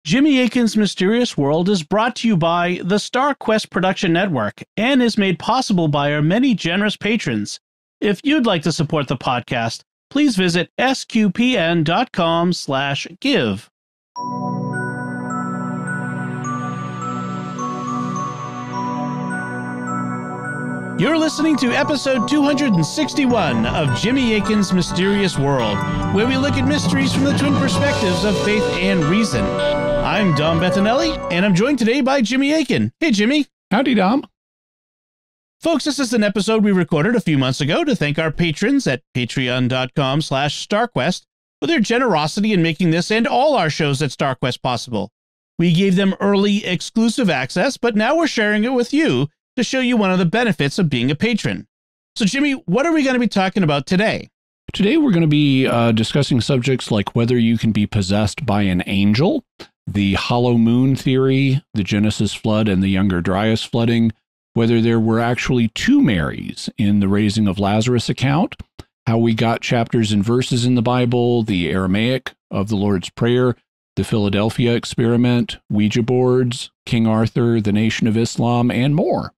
Jimmy Akin's Mysterious World is brought to you by the Star Quest Production Network and is made possible by our many generous patrons. If you'd like to support the podcast, please visit sqpn.com/give. You're listening to episode 261 of Jimmy Akin's Mysterious World, where we look at mysteries from the twin perspectives of faith and reason. I'm Dom Bettinelli, and I'm joined today by Jimmy Akin. Hey, Jimmy. Howdy, Dom. Folks, this is an episode we recorded a few months ago to thank our patrons at patreon.com/StarQuest for their generosity in making this and all our shows at StarQuest possible. We gave them early exclusive access, but now we're sharing it with you to show you one of the benefits of being a patron. So, Jimmy, what are we going to be talking about today? Today, we're going to be discussing subjects like whether you can be possessed by an angel, the hollow moon theory, the Genesis flood and the younger Dryas flooding, whether there were actually two Marys in the raising of Lazarus account, how we got chapters and verses in the Bible, the Aramaic of the Lord's Prayer, the Philadelphia experiment, Ouija boards, King Arthur, the Nation of Islam, and more.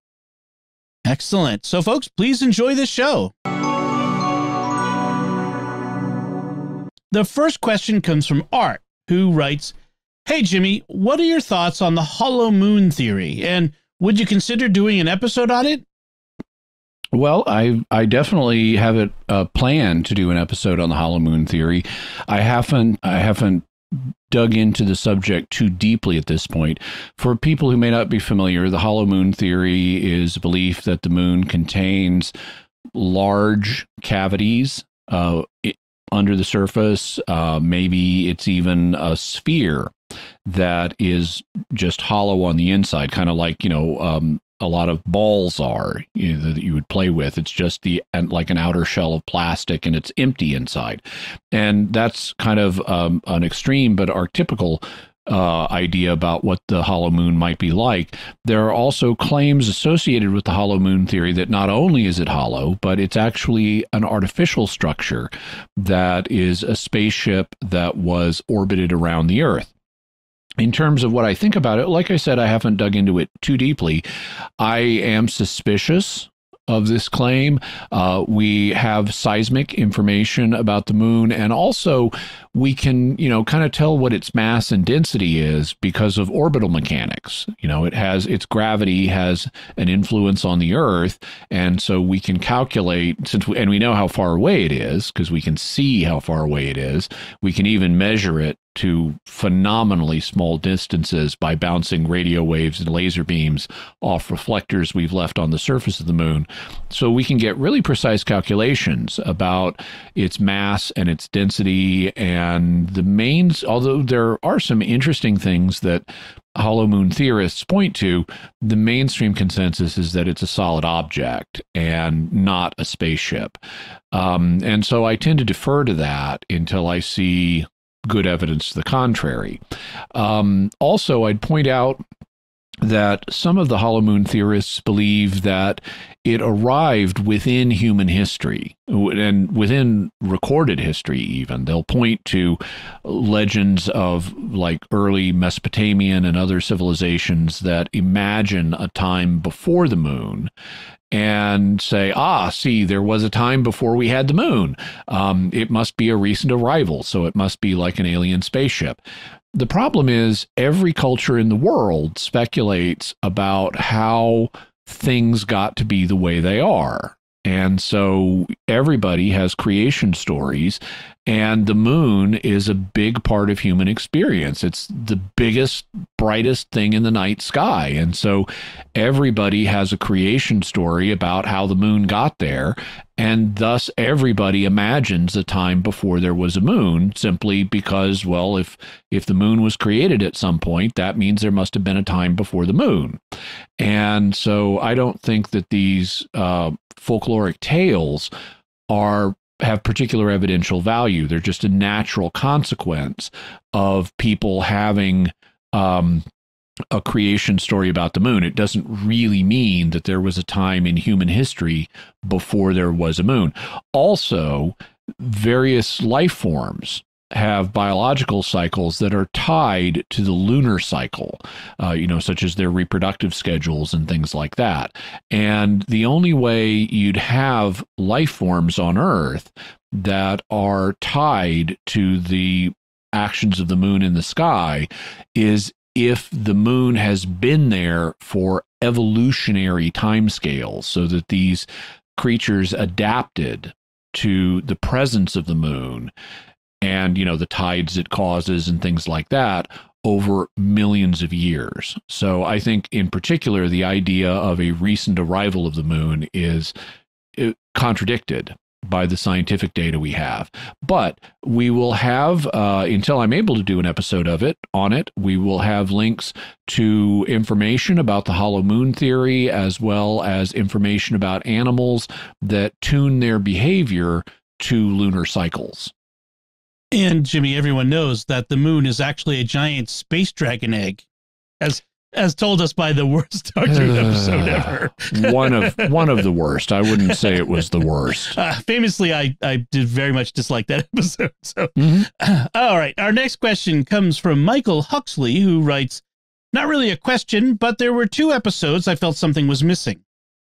Excellent. So, folks, please enjoy this show. The first question comes from Art, who writes, "Hey, Jimmy, what are your thoughts on the hollow moon theory, and would you consider doing an episode on it?" Well, I definitely have it planned to do an episode on the hollow moon theory. I haven't dug into the subject too deeply at this point. For people who may not be familiar, the hollow moon theory is a belief that the moon contains large cavities under the surface. Maybe it's even a sphere that is just hollow on the inside, kind of like, a lot of balls are that you would play with. It's just like an outer shell of plastic, and it's empty inside. And that's kind of an extreme but archetypical idea about what the hollow moon might be like. There are also claims associated with the hollow moon theory that not only is it hollow, but it's actually an artificial structure that is a spaceship that was orbited around the Earth. In terms of what I think about it, like I said, I haven't dug into it too deeply. I am suspicious of this claim. We have seismic information about the moon, and also we can, kind of tell what its mass and density is because of orbital mechanics. Its gravity has an influence on the Earth, and so we can calculate, and we know how far away it is because we can see how far away it is. We can even measure it to phenomenally small distances by bouncing radio waves and laser beams off reflectors we've left on the surface of the moon. So we can get really precise calculations about its mass and its density and although there are some interesting things that hollow moon theorists point to, the mainstream consensus is that it's a solid object and not a spaceship. And so I tend to defer to that until I see good evidence to the contrary. Also, I'd point out that some of the hollow moon theorists believe that it arrived within human history and within recorded history even. They'll point to legends of like early Mesopotamian and other civilizations that imagine a time before the moon and say, see, there was a time before we had the moon. It must be a recent arrival, so it must be like an alien spaceship. The problem is every culture in the world speculates about how things got to be the way they are. And so everybody has creation stories, and the moon is a big part of human experience. It's the biggest, brightest thing in the night sky. And so everybody has a creation story about how the moon got there. And thus everybody imagines a time before there was a moon, simply because, well, if the moon was created at some point, that means there must have been a time before the moon. And so I don't think that these folkloric tales have particular evidential value. They're just a natural consequence of people having a creation story about the moon. It doesn't really mean that there was a time in human history before there was a moon. Also, various life forms have biological cycles that are tied to the lunar cycle, such as their reproductive schedules and things like that. And the only way you'd have life forms on Earth that are tied to the actions of the moon in the sky is if the moon has been there for evolutionary timescales, so that these creatures adapted to the presence of the moon and, the tides it causes and things like that over millions of years. So I think in particular, the idea of a recent arrival of the moon is contradicted by the scientific data we have. But we will have, until I'm able to do an episode on it, we will have links to information about the hollow moon theory, as well as information about animals that tune their behavior to lunar cycles. And Jimmy, everyone knows that the moon is actually a giant space dragon egg, as told us by the worst Doctor Who episode ever. one of the worst. I wouldn't say it was the worst. Famously, I did very much dislike that episode. So, All right. Our next question comes from Michael Huxley, who writes, not really a question, but there were 2 episodes I felt something was missing.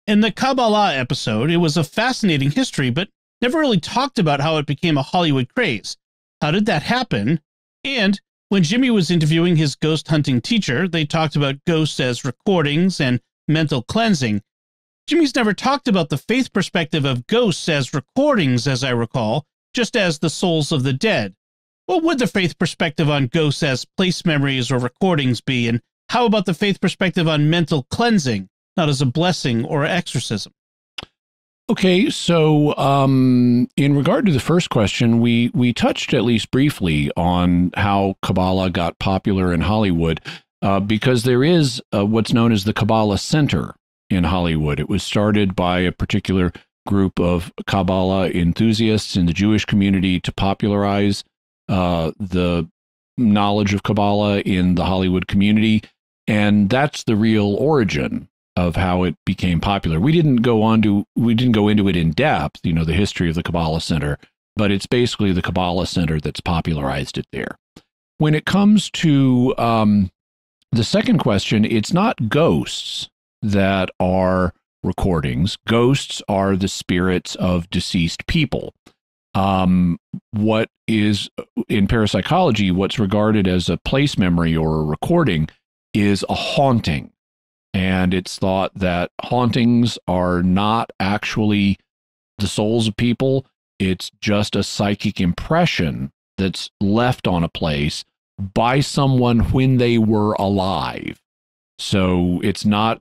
In the Kabbalah episode, it was a fascinating history, but never really talked about how it became a Hollywood craze. How did that happen? And when Jimmy was interviewing his ghost hunting teacher, they talked about ghosts as recordings and mental cleansing. Jimmy's never talked about the faith perspective of ghosts as recordings, as I recall, just as the souls of the dead. What would the faith perspective on ghosts as place memories or recordings be? And how about the faith perspective on mental cleansing, not as a blessing or exorcism? Okay, so in regard to the first question, we touched at least briefly on how Kabbalah got popular in Hollywood because there is what's known as the Kabbalah Center in Hollywood. It was started by a particular group of Kabbalah enthusiasts in the Jewish community to popularize the knowledge of Kabbalah in the Hollywood community, and that's the real origin of how it became popular. We didn't go into it in depth, the history of the Kabbalah Center, but it's basically the Kabbalah Center that's popularized it there. When it comes to the second question, it's not ghosts that are recordings. Ghosts are the spirits of deceased people. What is, in parapsychology, what's regarded as a place memory or a recording is a haunting. And it's thought that hauntings are not actually the souls of people. It's just a psychic impression that's left on a place by someone when they were alive. So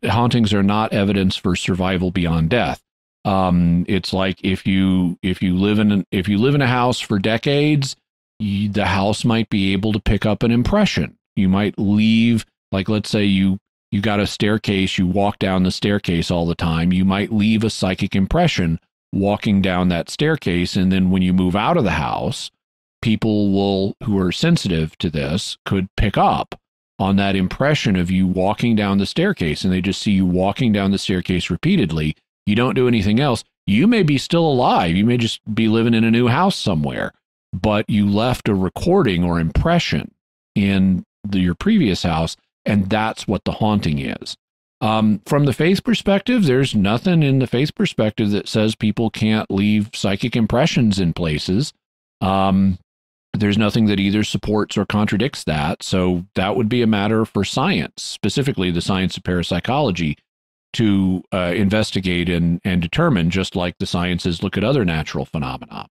hauntings are not evidence for survival beyond death. It's like if you live in a house for decades, the house might be able to pick up an impression. You might leave, like let's say you got a staircase, you walk down the staircase all the time, you might leave a psychic impression walking down that staircase, and then when you move out of the house, people who are sensitive to this could pick up on that impression of you walking down the staircase, and they just see you walking down the staircase repeatedly. You don't do anything else. You may be still alive. You may just be living in a new house somewhere, but you left a recording or impression in your previous house, and that's what the haunting is. From the faith perspective, there's nothing in the faith perspective that says people can't leave psychic impressions in places. There's nothing that either supports or contradicts that. So that would be a matter for science, specifically the science of parapsychology, to investigate and determine, just like the sciences look at other natural phenomena.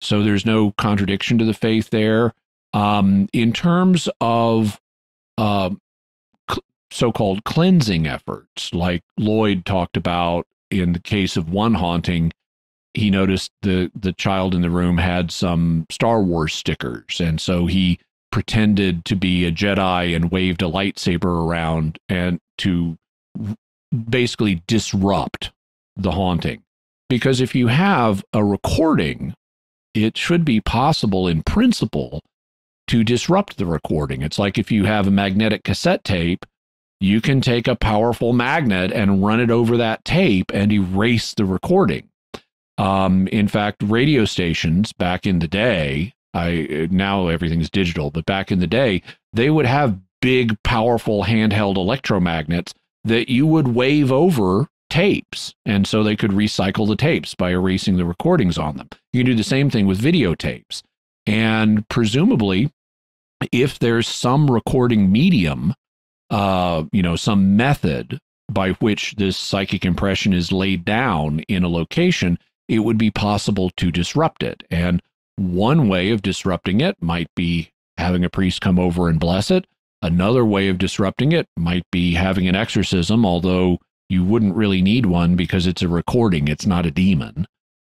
So there's no contradiction to the faith there. In terms of so-called cleansing efforts, like Lloyd talked about in the case of one haunting, he noticed the child in the room had some Star Wars stickers, and so he pretended to be a Jedi and waved a lightsaber around and to basically disrupt the haunting. Because if you have a recording, it should be possible in principle to disrupt the recording. It's like if you have a magnetic cassette tape, you can take a powerful magnet and run it over that tape and erase the recording. In fact, radio stations back in the day, Now everything's digital, but back in the day, they would have big, powerful handheld electromagnets that you would wave over tapes, and so they could recycle the tapes by erasing the recordings on them. You can do the same thing with videotapes, and presumably, if there's some recording medium, some method by which this psychic impression is laid down in a location, it would be possible to disrupt it. And one way of disrupting it might be having a priest come over and bless it. Another way of disrupting it might be having an exorcism, although you wouldn't really need one because it's a recording, it's not a demon.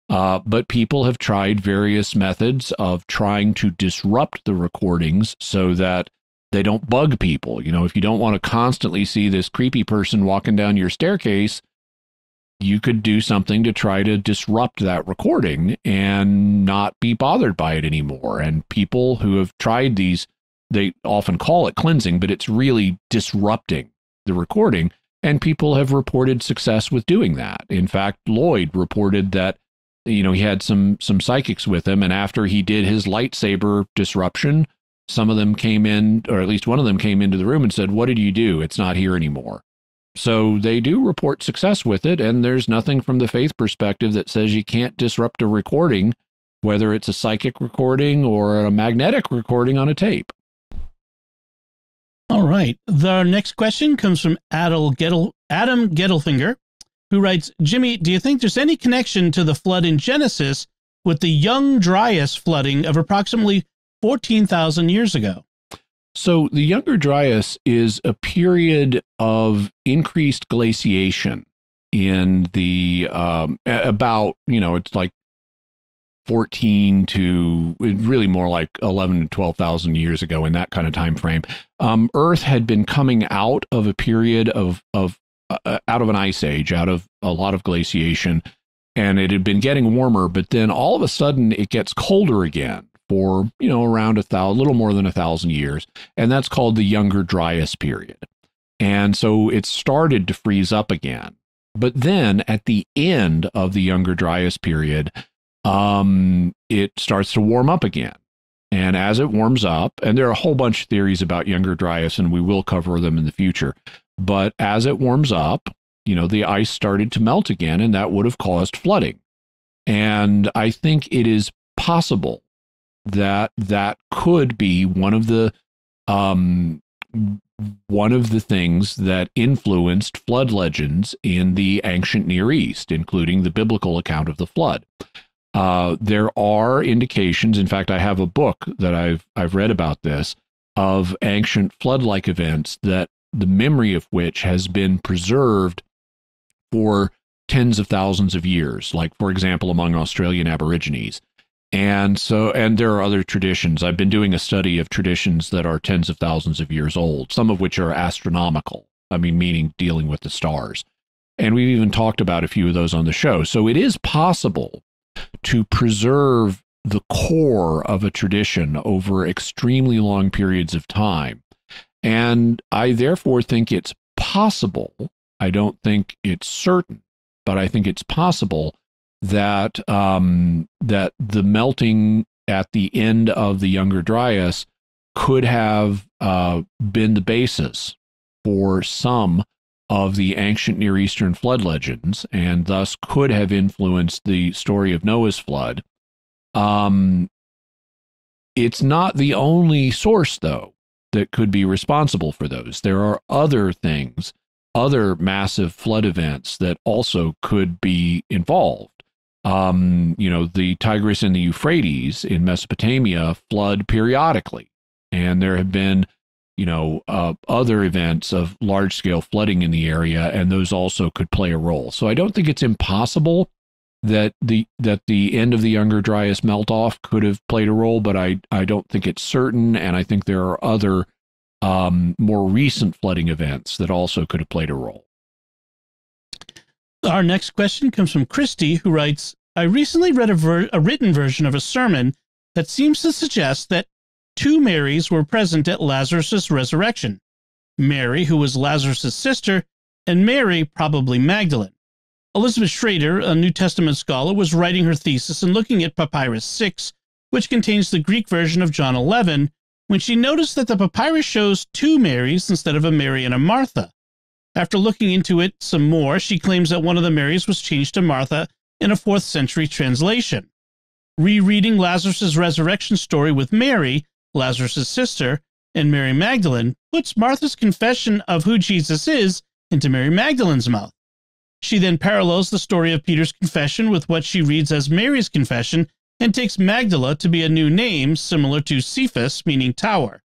But people have tried various methods of trying to disrupt the recordings so that they don't bug people. If you don't want to constantly see this creepy person walking down your staircase, you could do something to try to disrupt that recording and not be bothered by it anymore. And people who have tried these, they often call it cleansing, but it's really disrupting the recording. And people have reported success with doing that. In fact, Lloyd reported that he had some psychics with him, and after he did his lightsaber disruption, some of them came in, or at least one of them came into the room and said, "What did you do? It's not here anymore." So they do report success with it, and there's nothing from the faith perspective that says you can't disrupt a recording, whether it's a psychic recording or a magnetic recording on a tape. All right. The next question comes from Adam Gettelfinger, who writes, Jimmy, do you think there's any connection to the flood in Genesis with the young Dryas flooding of approximately 14,000 years ago? So the Younger Dryas is a period of increased glaciation in the it's like 14 to really more like 11 to 12,000 years ago, in that kind of time frame. Earth had been coming out of a period of out of an ice age, out of a lot of glaciation, and it had been getting warmer, but then all of a sudden it gets colder again for, around a little more than 1,000 years. And that's called the Younger Dryas period. And so it started to freeze up again. But then at the end of the Younger Dryas period, it starts to warm up again. And as it warms up, and there are a whole bunch of theories about Younger Dryas, and we will cover them in the future. But as it warms up, the ice started to melt again, and that would have caused flooding. And I think it is possible that could be one of the things that influenced flood legends in the ancient Near East, including the biblical account of the flood. There are indications. In fact, I have a book that I've read about this, of ancient flood-like events that the memory of which has been preserved for tens of thousands of years, like, for example, among Australian Aborigines. And there are other traditions. I've been doing a study of traditions that are tens of thousands of years old, some of which are astronomical. Meaning dealing with the stars. And we've even talked about a few of those on the show. So it is possible to preserve the core of a tradition over extremely long periods of time. And I therefore think it's possible, I don't think it's certain, but I think it's possible that that the melting at the end of the Younger Dryas could have been the basis for some of the ancient Near Eastern flood legends, and thus could have influenced the story of Noah's flood. It's not the only source, though, that could be responsible for those. There are other things, other massive flood events that also could be involved. The Tigris and the Euphrates in Mesopotamia flood periodically, and there have been other events of large-scale flooding in the area, and those also could play a role. So I don't think it's impossible that the end of the Younger Dryas melt-off could have played a role, but I don't think it's certain, and I think there are other more recent flooding events that also could have played a role. Our next question comes from Christy, who writes, I recently read a written version of a sermon that seems to suggest that two Marys were present at Lazarus' resurrection. Mary, who was Lazarus' sister, and Mary, probably Magdalene. Elizabeth Schrader, a New Testament scholar, was writing her thesis and looking at Papyrus 6, which contains the Greek version of John 11, when she noticed that the papyrus shows two Marys instead of a Mary and a Martha. After looking into it some more, she claims that one of the Marys was changed to Martha in a 4th century translation. Rereading Lazarus' resurrection story with Mary, Lazarus' sister, and Mary Magdalene puts Martha's confession of who Jesus is into Mary Magdalene's mouth. She then parallels the story of Peter's confession with what she reads as Mary's confession and takes Magdala to be a new name similar to Cephas, meaning tower.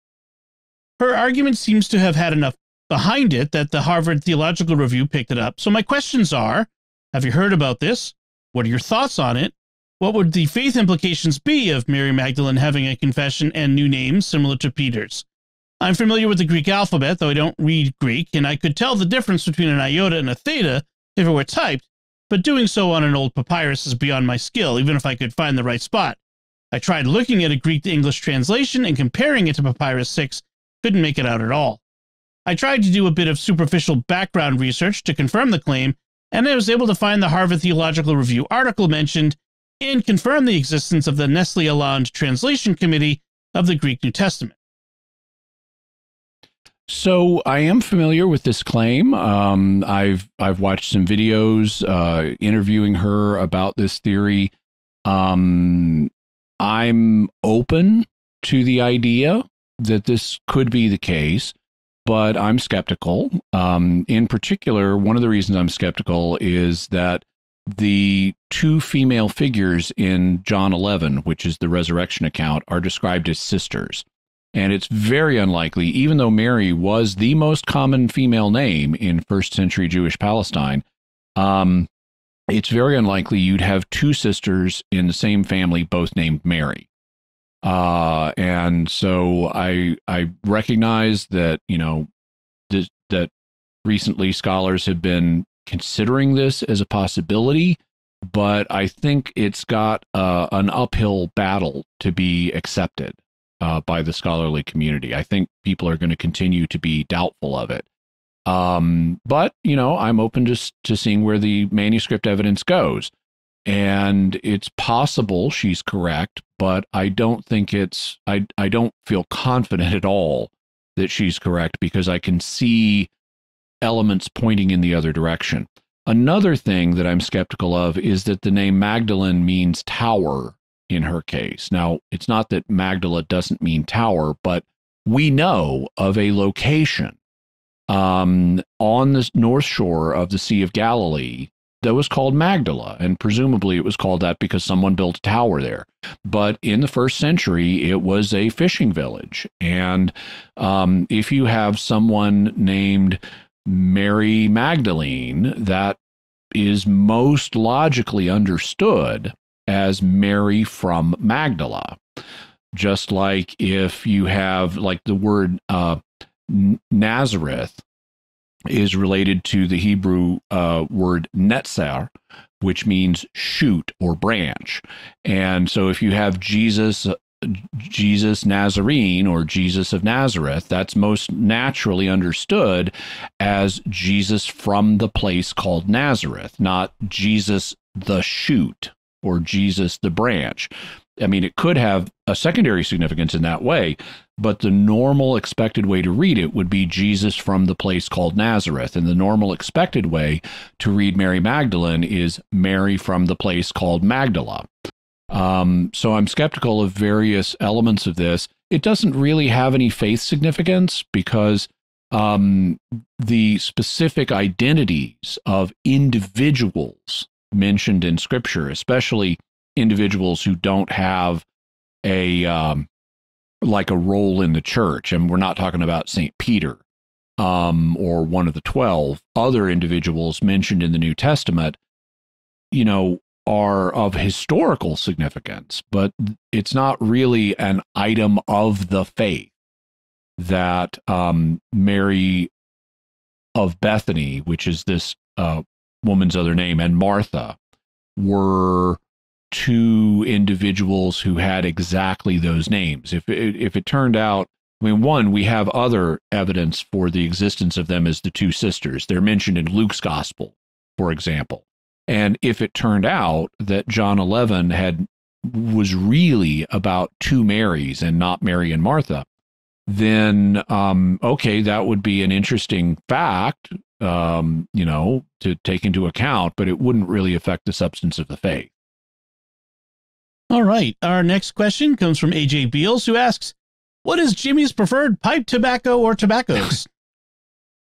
Her argument seems to have had enough behind it that the Harvard Theological Review picked it up. So my questions are, have you heard about this? What are your thoughts on it? What would the faith implications be of Mary Magdalene having a confession and new name similar to Peter's? I'm familiar with the Greek alphabet, though I don't read Greek, and I could tell the difference between an iota and a theta if it were typed, but doing so on an old papyrus is beyond my skill, even if I could find the right spot. I tried looking at a Greek to English translation and comparing it to Papyrus 6, couldn't make it out at all. I tried to do a bit of superficial background research to confirm the claim, and I was able to find the Harvard Theological Review article mentioned and confirm the existence of the Nestle Aland Translation Committee of the Greek New Testament. So I am familiar with this claim. I've watched some videos interviewing her about this theory. I'm open to the idea that this could be the case, but I'm skeptical. In particular, one of the reasons I'm skeptical is that the two female figures in John 11, which is the resurrection account, are described as sisters. And it's very unlikely, even though Mary was the most common female name in first century Jewish Palestine, it's very unlikely you'd have two sisters in the same family, both named Mary. And so I recognize that, that recently scholars have been considering this as a possibility, but I think it's got an uphill battle to be accepted by the scholarly community. I think people are going to continue to be doubtful of it. But, I'm open to seeing where the manuscript evidence goes. And it's possible she's correct, but I don't think I don't feel confident at all that she's correct because I can see elements pointing in the other direction. Another thing that I'm skeptical of is that the name Magdalene means tower in her case. Now, it's not that Magdala doesn't mean tower, but we know of a location on the north shore of the Sea of Galilee that was called Magdala, and presumably it was called that because someone built a tower there. But in the first century, it was a fishing village. And if you have someone named Mary Magdalene, that is most logically understood as Mary from Magdala. Just like if you have, like, the word Nazareth is related to the Hebrew word netzer, which means shoot or branch. And so if you have Jesus Nazarene or Jesus of Nazareth, that's most naturally understood as Jesus from the place called Nazareth, not Jesus the shoot or Jesus the branch. I mean, it could have a secondary significance in that way, but the normal expected way to read it would be Jesus from the place called Nazareth. And the normal expected way to read Mary Magdalene is Mary from the place called Magdala. So I'm skeptical of various elements of this. It doesn't really have any faith significance because the specific identities of individuals mentioned in Scripture, especially individuals who don't have a role in the church, and we're not talking about St. Peter or one of the 12 other individuals mentioned in the New Testament, are of historical significance, but it's not really an item of the faith that Mary of Bethany, which is this woman's other name, and Martha were two individuals who had exactly those names. If it turned out, one, we have other evidence for the existence of them as the two sisters. They're mentioned in Luke's gospel, for example. And if it turned out that John 11 had was really about two Marys and not Mary and Martha, then okay, that would be an interesting fact, to take into account, but it wouldn't really affect the substance of the faith. All right. Our next question comes from AJ Beals, who asks, what is Jimmy's preferred pipe tobacco or tobaccos?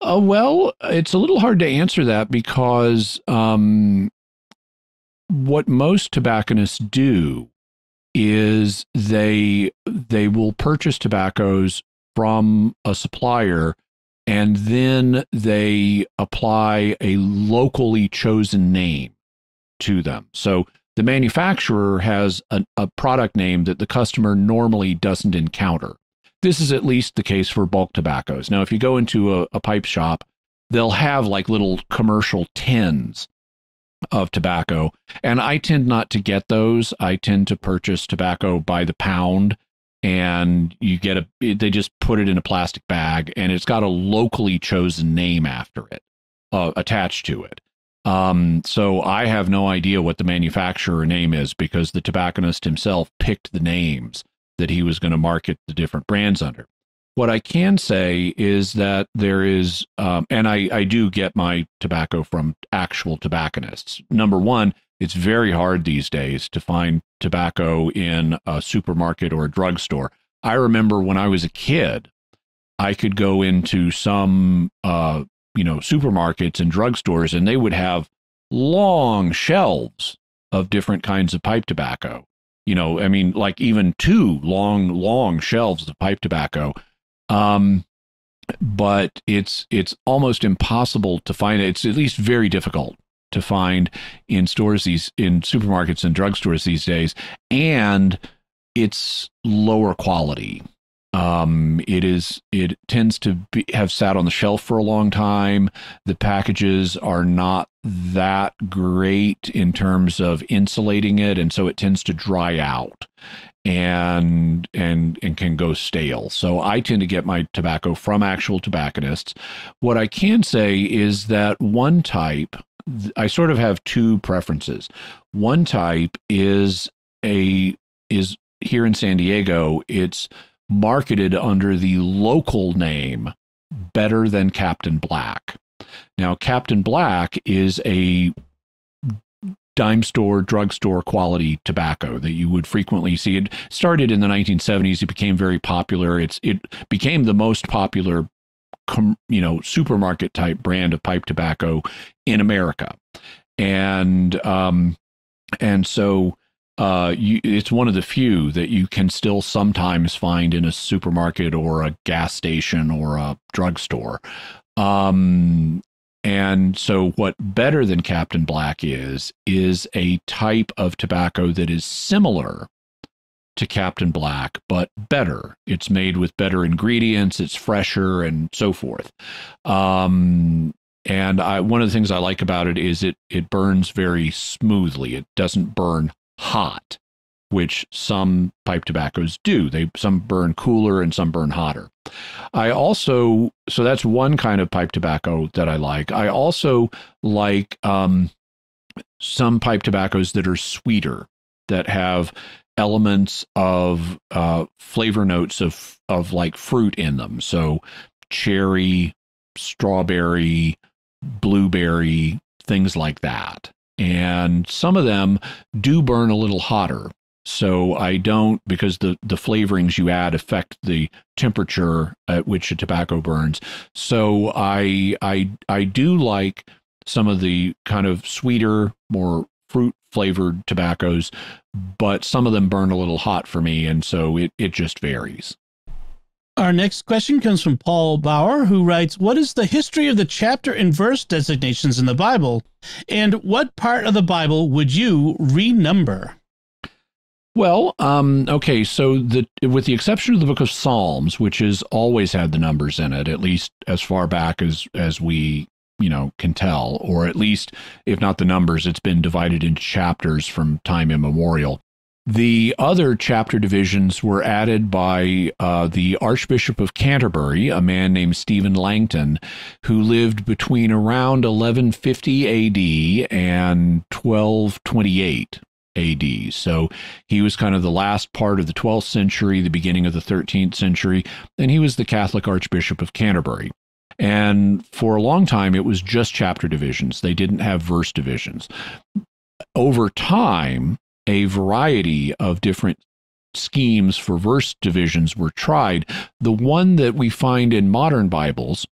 Well, it's a little hard to answer that because what most tobacconists do is they will purchase tobaccos from a supplier, and then they apply a locally chosen name to them. So the manufacturer has a product name that the customer normally doesn't encounter. This is at least the case for bulk tobaccos. Now, if you go into a pipe shop, they'll have like little commercial tins of tobacco, and I tend not to get those. I tend to purchase tobacco by the pound, and they just put it in a plastic bag, and it's got a locally chosen name after it, attached to it. So I have no idea what the manufacturer name is because the tobacconist himself picked the names that he was going to market the different brands under. What I can say is that there is, and I do get my tobacco from actual tobacconists. Number one, it's very hard these days to find tobacco in a supermarket or a drugstore. I remember when I was a kid, I could go into some, supermarkets and drugstores, and they would have long shelves of different kinds of pipe tobacco. Like even two long shelves of pipe tobacco. But it's almost impossible to find it. It's at least very difficult to find in supermarkets and drugstores these days, and it's lower quality. It tends to have sat on the shelf for a long time. The packages are not that great in terms of insulating it, and so it tends to dry out and can go stale. So I tend to get my tobacco from actual tobacconists. What I can say is that one type, I sort of have two preferences. One type is here in San Diego, it's marketed under the local name Better Than Captain Black. Now, Captain Black is a dime store, drugstore quality tobacco that you would frequently see. It started in the 1970s. It became very popular. It became the most popular, supermarket type brand of pipe tobacco in America. And so it's one of the few that you can still sometimes find in a supermarket or a gas station or a drugstore. And so what Better Than Captain Black is a type of tobacco that is similar to Captain Black, but better. It's made with better ingredients, it's fresher, and so forth. And one of the things I like about it is it burns very smoothly. It doesn't burn hot, which some pipe tobaccos do. Some burn cooler and some burn hotter. So that's one kind of pipe tobacco that I like. I also like some pipe tobaccos that are sweeter, that have elements of flavor notes of like fruit in them. So cherry, strawberry, blueberry, things like that. And some of them do burn a little hotter. So I don't, because the flavorings you add affect the temperature at which a tobacco burns. So I do like some of the kind of sweeter, more fruit flavored tobaccos, but some of them burn a little hot for me, and so it just varies. Our next question comes from Paul Bauer, who writes, what is the history of the chapter and verse designations in the Bible? And what part of the Bible would you renumber? Well, okay, so with the exception of the book of Psalms, which has always had the numbers in it, at least as far back as we can tell, or at least if not the numbers, it's been divided into chapters from time immemorial. The other chapter divisions were added by the Archbishop of Canterbury, a man named Stephen Langton, who lived between around 1150 AD and 1228. AD. So he was kind of the last part of the 12th century, the beginning of the 13th century, and he was the Catholic Archbishop of Canterbury. And for a long time, it was just chapter divisions. They didn't have verse divisions. Over time, a variety of different schemes for verse divisions were tried. The one that we find in modern Bibles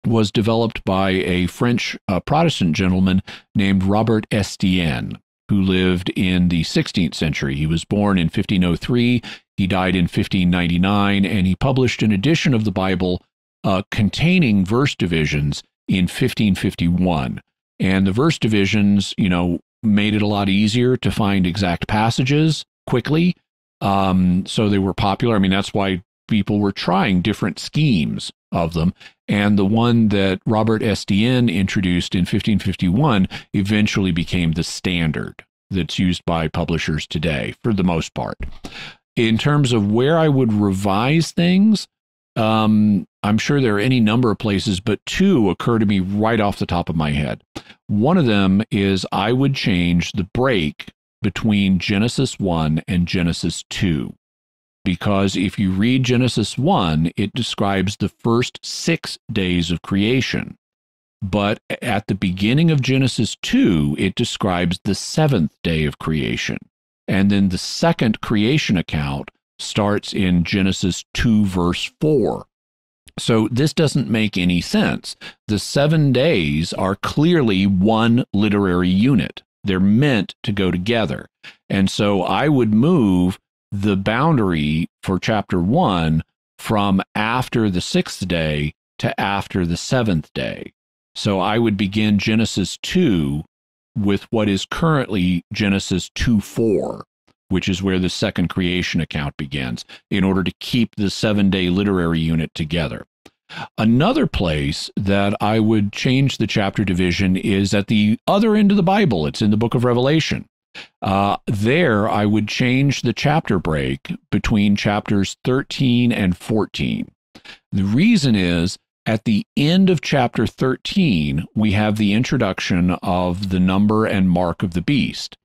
was developed by a French Protestant gentleman named Robert Estienne, who lived in the 16th century. He was born in 1503, he died in 1599, and he published an edition of the Bible containing verse divisions in 1551. And the verse divisions, made it a lot easier to find exact passages quickly. So they were popular. I mean, that's why people were trying different schemes of them. And the one that Robert Estienne introduced in 1551 eventually became the standard that's used by publishers today, for the most part. In terms of where I would revise things, I'm sure there are any number of places, but two occur to me right off the top of my head. One of them is I would change the break between Genesis 1 and Genesis 2. Because if you read Genesis 1, it describes the first 6 days of creation. But at the beginning of Genesis 2, it describes the 7th day of creation. And then the second creation account starts in Genesis 2, verse 4. So this doesn't make any sense. The 7 days are clearly one literary unit. They're meant to go together. And so I would move the boundary for chapter 1 from after the 6th day to after the 7th day. So I would begin Genesis 2 with what is currently Genesis 2:4, which is where the second creation account begins, in order to keep the 7-day literary unit together. Another place that I would change the chapter division is at the other end of the Bible. It's in the book of Revelation. There, I would change the chapter break between chapters 13 and 14. The reason is, at the end of chapter 13, we have the introduction of the number and mark of the beast.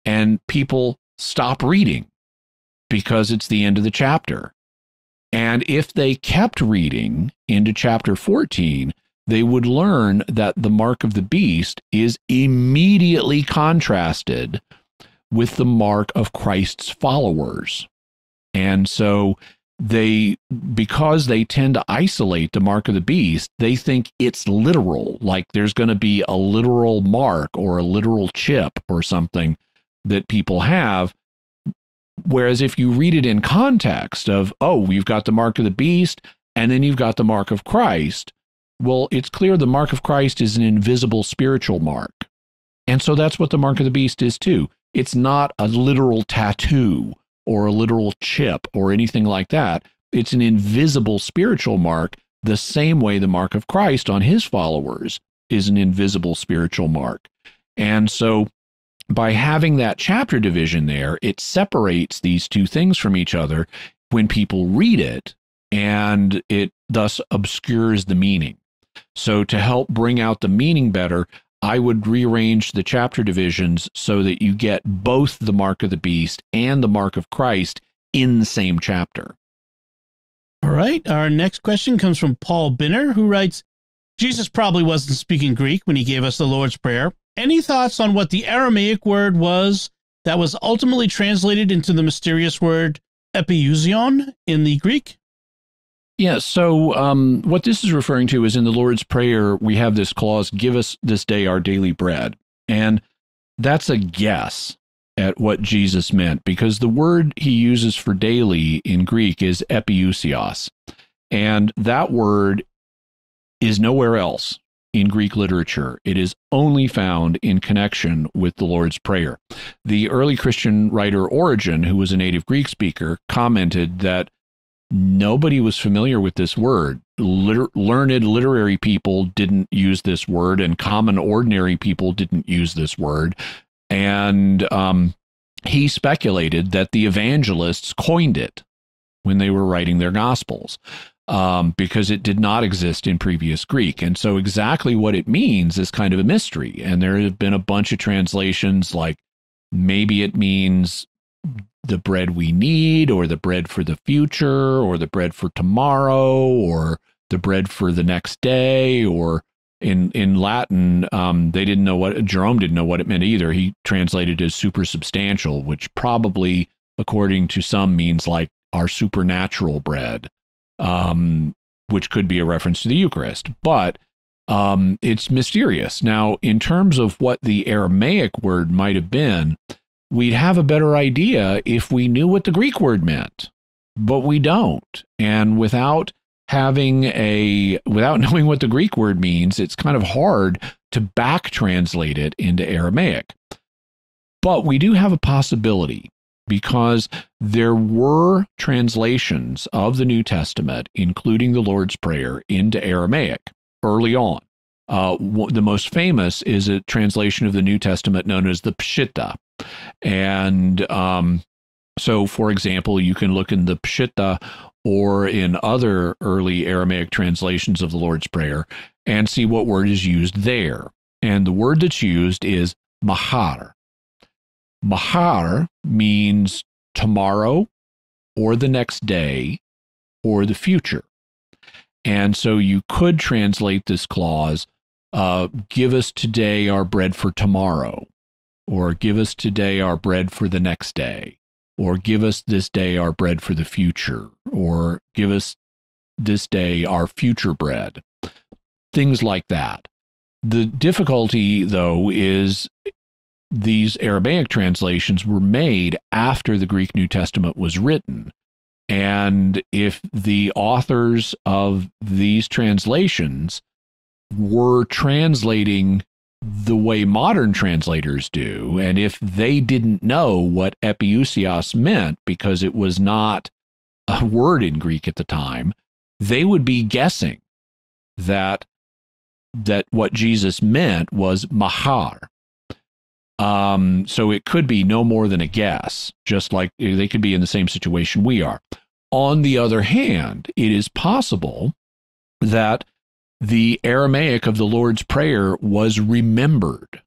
And people stop reading because it's the end of the chapter. And if they kept reading into chapter 14, they would learn that the mark of the beast is immediately contrasted with the mark of Christ's followers. And so because they tend to isolate the mark of the beast, they think it's literal, like there's going to be a literal mark or a literal chip or something that people have. Whereas if you read it in context of, you've got the mark of the beast, and then you've got the mark of Christ, well, it's clear the mark of Christ is an invisible spiritual mark. And so that's what the mark of the beast is too. It's not a literal tattoo or a literal chip or anything like that. It's an invisible spiritual mark, the same way the mark of Christ on his followers is an invisible spiritual mark. And so by having that chapter division there, it separates these two things from each other when people read it, and it thus obscures the meaning. So to help bring out the meaning better, I would rearrange the chapter divisions so that you get both the mark of the beast and the mark of Christ in the same chapter. All right. Our next question comes from Paul Binner, who writes, Jesus probably wasn't speaking Greek when he gave us the Lord's Prayer. Any thoughts on what the Aramaic word was that was ultimately translated into the mysterious word epiousion in the Greek? Yeah, so what this is referring to is in the Lord's Prayer, we have this clause, give us this day our daily bread. And that's a guess at what Jesus meant, because the word he uses for daily in Greek is epiousios. And that word is nowhere else in Greek literature. It is only found in connection with the Lord's Prayer. The early Christian writer Origen, who was a native Greek speaker, commented that nobody was familiar with this word. Learned literary people didn't use this word, and common ordinary people didn't use this word. And he speculated that the evangelists coined it when they were writing their Gospels, because it did not exist in previous Greek. And so exactly what it means is kind of a mystery. And there have been a bunch of translations like Maybe it means the bread we need, or the bread for the future, or the bread for tomorrow, or the bread for the next day, or in Latin, they didn't know what, Jerome didn't know what it meant either. He translated it as supersubstantial, which probably, according to some, means like our supernatural bread, which could be a reference to the Eucharist. But it's mysterious. Now, in terms of what the Aramaic word might have been, we'd have a better idea if we knew what the Greek word meant, but we don't. And without knowing what the Greek word means, it's kind of hard to back translate it into Aramaic. But we do have a possibility, because there were translations of the New Testament, including the Lord's Prayer, into Aramaic early on. The most famous is a translation of the New Testament known as the Peshitta. And so, for example, you can look in the Peshitta or in other early Aramaic translations of the Lord's Prayer and see what word is used there. And the word that's used is mahar. Mahar means tomorrow, or the next day, or the future. And so you could translate this clause, give us today our bread for tomorrow, or give us today our bread for the next day, or give us this day our bread for the future, or give us this day our future bread. Things like that. The difficulty, though, is these Aramaic translations were made after the Greek New Testament was written. And if the authors of these translations were translating the way modern translators do, and if they didn't know what epiousios meant because it was not a word in Greek at the time, they would be guessing that what Jesus meant was mahar. So it could be no more than a guess, just like they could be in the same situation we are. On the other hand, it is possible that the Aramaic of the Lord's Prayer was remembered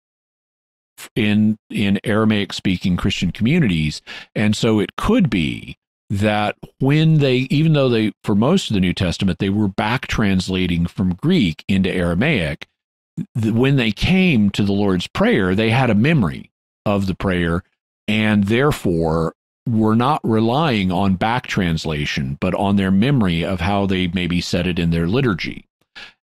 in Aramaic-speaking Christian communities, and so it could be that even though for most of the New Testament, they were back translating from Greek into Aramaic, when they came to the Lord's Prayer, they had a memory of the prayer, and therefore were not relying on back translation, but on their memory of how they maybe said it in their liturgy.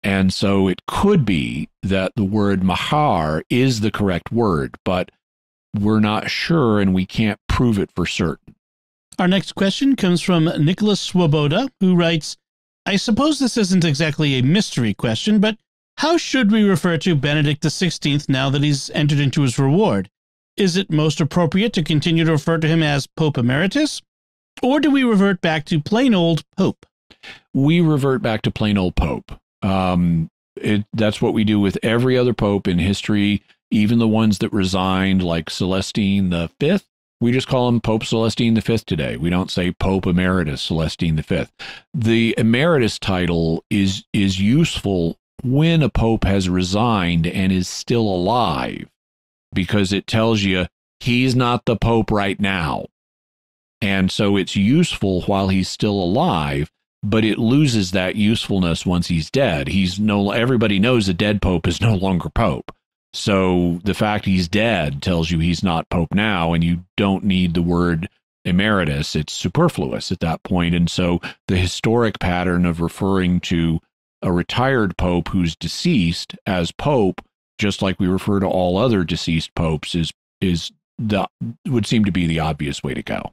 And so it could be that the word mahar is the correct word, but we're not sure and we can't prove it for certain. Our next question comes from Nicholas Swoboda, who writes, I suppose this isn't exactly a mystery question, but how should we refer to Benedict XVI now that he's entered into his reward? Is it most appropriate to continue to refer to him as Pope Emeritus, or do we revert back to plain old Pope? We revert back to plain old Pope. That's what we do with every other Pope in history, even the ones that resigned, like Celestine V. We just call him Pope Celestine V today. We don't say Pope Emeritus Celestine V. The Emeritus title is useful when a pope has resigned and is still alive, because it tells you he's not the pope right now. And so it's useful while he's still alive, but it loses that usefulness once he's dead. Everybody knows a dead pope is no longer pope. So the fact he's dead tells you he's not pope now, and you don't need the word emeritus. It's superfluous at that point. And so the historic pattern of referring to a retired pope who's deceased as pope, just like we refer to all other deceased popes, would seem to be the obvious way to go.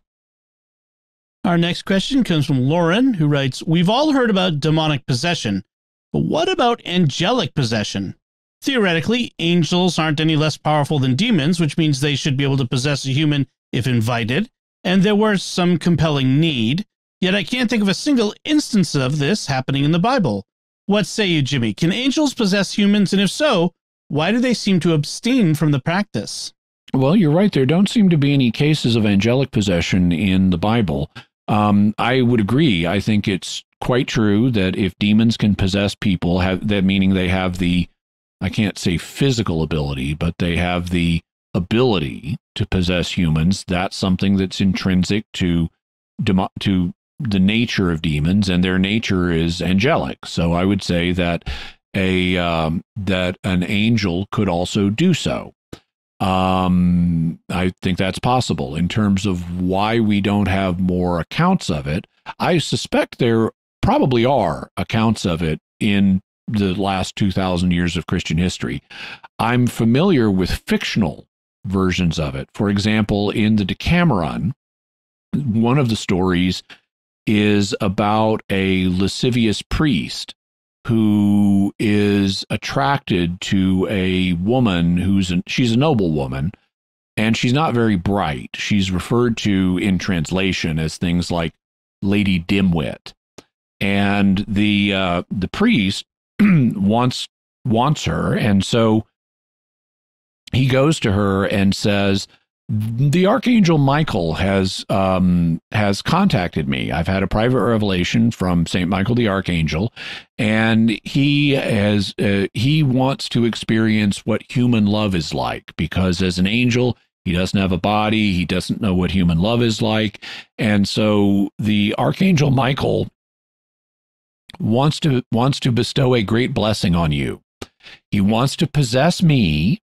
Our next question comes from Lauren, who writes, we've all heard about demonic possession, but what about angelic possession? Theoretically, angels aren't any less powerful than demons, which means they should be able to possess a human if invited, and there was some compelling need, yet I can't think of a single instance of this happening in the Bible. What say you, Jimmy? Can angels possess humans, and if so, why do they seem to abstain from the practice? Well, you're right. There don't seem to be any cases of angelic possession in the Bible. I would agree. I think it's quite true that if demons can possess people, meaning they have the, I can't say physical ability, but they have the ability to possess humans. That's something that's intrinsic to the nature of demons, and their nature is angelic. So I would say that that an angel could also do so. I think that's possible. In terms of why we don't have more accounts of it, I suspect there probably are accounts of it in the last 2,000 years of Christian history. I'm familiar with fictional versions of it. For example, in the Decameron, one of the stories is about a lascivious priest who is attracted to a woman she's a noble woman, and she's not very bright. She's referred to in translation as things like Lady Dimwit. And the priest wants her, and so he goes to her and says, the Archangel Michael has contacted me. I've had a private revelation from Saint Michael the Archangel, and he wants to experience what human love is like, because as an angel, he doesn't have a body. He doesn't know what human love is like. And so the Archangel Michael wants to bestow a great blessing on you. He wants to possess me,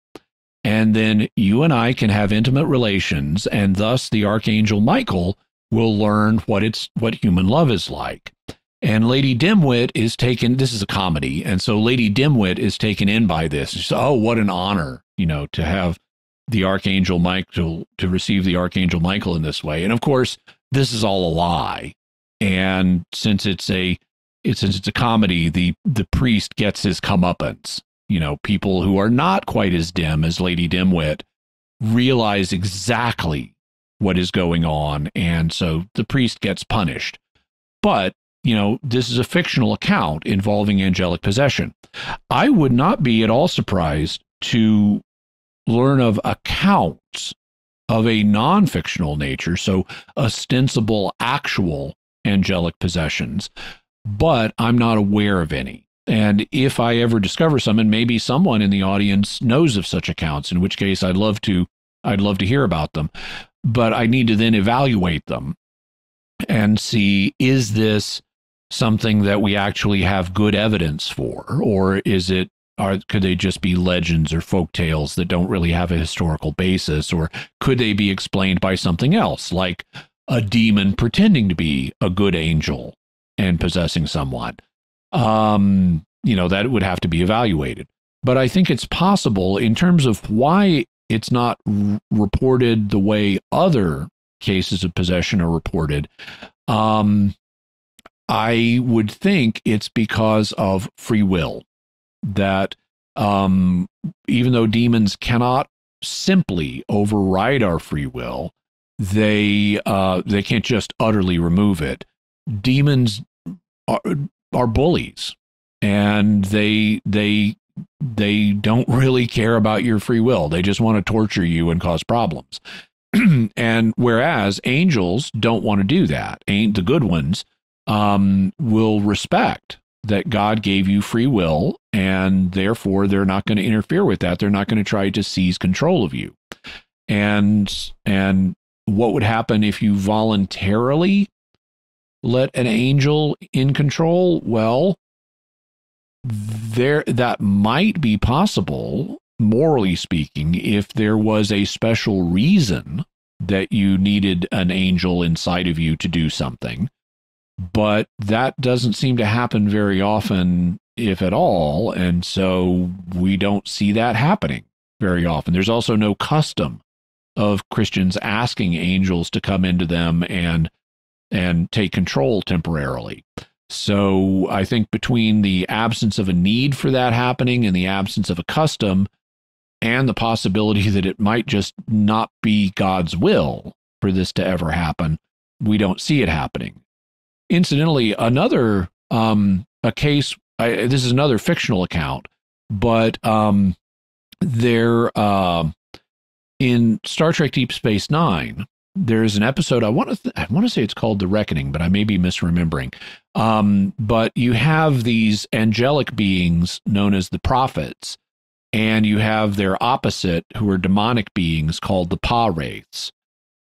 and then you and I can have intimate relations, and thus the Archangel Michael will learn what human love is like. And Lady Dimwit is taken, this is a comedy, and so Lady Dimwit is taken in by this. She's, oh, what an honor, to have the Archangel Michael, to receive the Archangel Michael in this way. And of course, this is all a lie. And since it's a comedy, the priest gets his comeuppance. People who are not quite as dim as Lady Dimwit realize exactly what is going on, and so the priest gets punished. But, this is a fictional account involving angelic possession. I would not be at all surprised to learn of accounts of a non-fictional nature, so ostensible, actual angelic possessions, but I'm not aware of any. And if I ever discover some, and maybe someone in the audience knows of such accounts, in which case I'd love to hear about them. But I need to then evaluate them and see, is this something that we actually have good evidence for, or could they just be legends or folk tales that don't really have a historical basis, or could they be explained by something else, like a demon pretending to be a good angel and possessing someone? That would have to be evaluated. But I think it's possible, in terms of why it's not reported the way other cases of possession are reported. I would think it's because of free will, that even though demons cannot simply override our free will, they can't just utterly remove it. Demons are bullies, and they don't really care about your free will. They just want to torture you and cause problems. And whereas angels don't want to do that, the good ones will respect that God gave you free will, and therefore they're not going to interfere with that. They're not going to try to seize control of you. And what would happen if you voluntarily let an angel in control? Well, that might be possible, morally speaking, if there was a special reason that you needed an angel inside of you to do something. But that doesn't seem to happen very often, if at all, and so we don't see that happening very often. There's also no custom of Christians asking angels to come into them and take control temporarily. So I think between the absence of a need for that happening and the absence of a custom, and the possibility that it might just not be God's will for this to ever happen, we don't see it happening. Incidentally, another a case, this is another fictional account, but there in Star Trek Deep Space Nine, there's an episode, I want to say it's called The Reckoning, but I may be misremembering. But you have these angelic beings known as the prophets, and you have their opposite, who are demonic beings called the Pa-wraiths.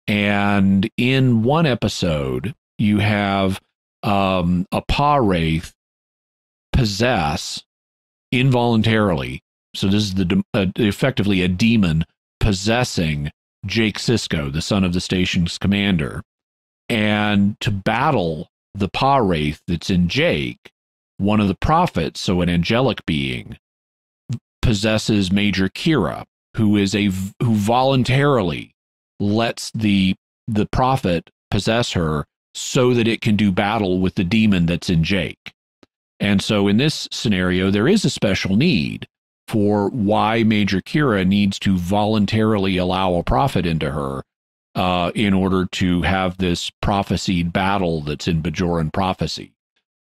And in one episode, you have a Pa-wraith possess involuntarily. So this is effectively a demon possessing Jake Sisko, the son of the station's commander. And to battle the Pa-wraith that's in Jake, one of the prophets, so an angelic being, possesses Major Kira, who voluntarily lets the prophet possess her so that it can do battle with the demon that's in Jake. And so in this scenario, there is a special need for why Major Kira needs to voluntarily allow a prophet into her in order to have this prophesied battle that's in Bajoran prophecy.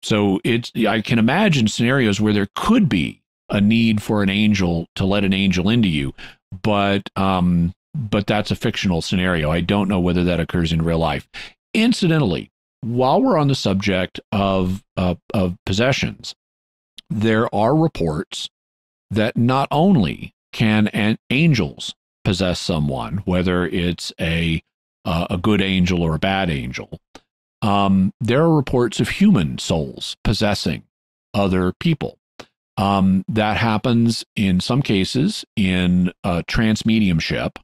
So I can imagine scenarios where there could be a need for an angel to let an angel into you, but that's a fictional scenario. I don't know whether that occurs in real life. Incidentally, while we're on the subject of possessions, there are reports that not only can angels possess someone, whether it's a good angel or a bad angel, there are reports of human souls possessing other people. That happens in some cases in transmediumship,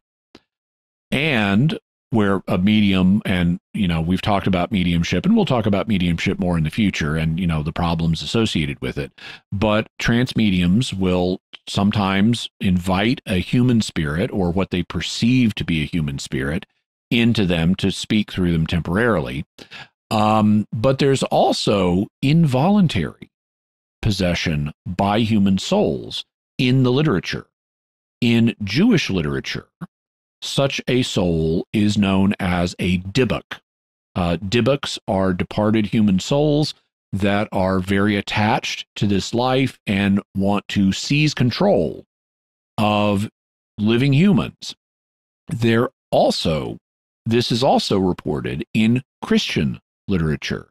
and where a medium, and we've talked about mediumship, and we'll talk about mediumship more in the future, and the problems associated with it. But transmediums will sometimes invite a human spirit, or what they perceive to be a human spirit, into them to speak through them temporarily. But there's also involuntary possession by human souls in the literature. In Jewish literature, such a soul is known as a dibbuk. Dibbuks are departed human souls that are very attached to this life and want to seize control of living humans. This is also reported in Christian literature.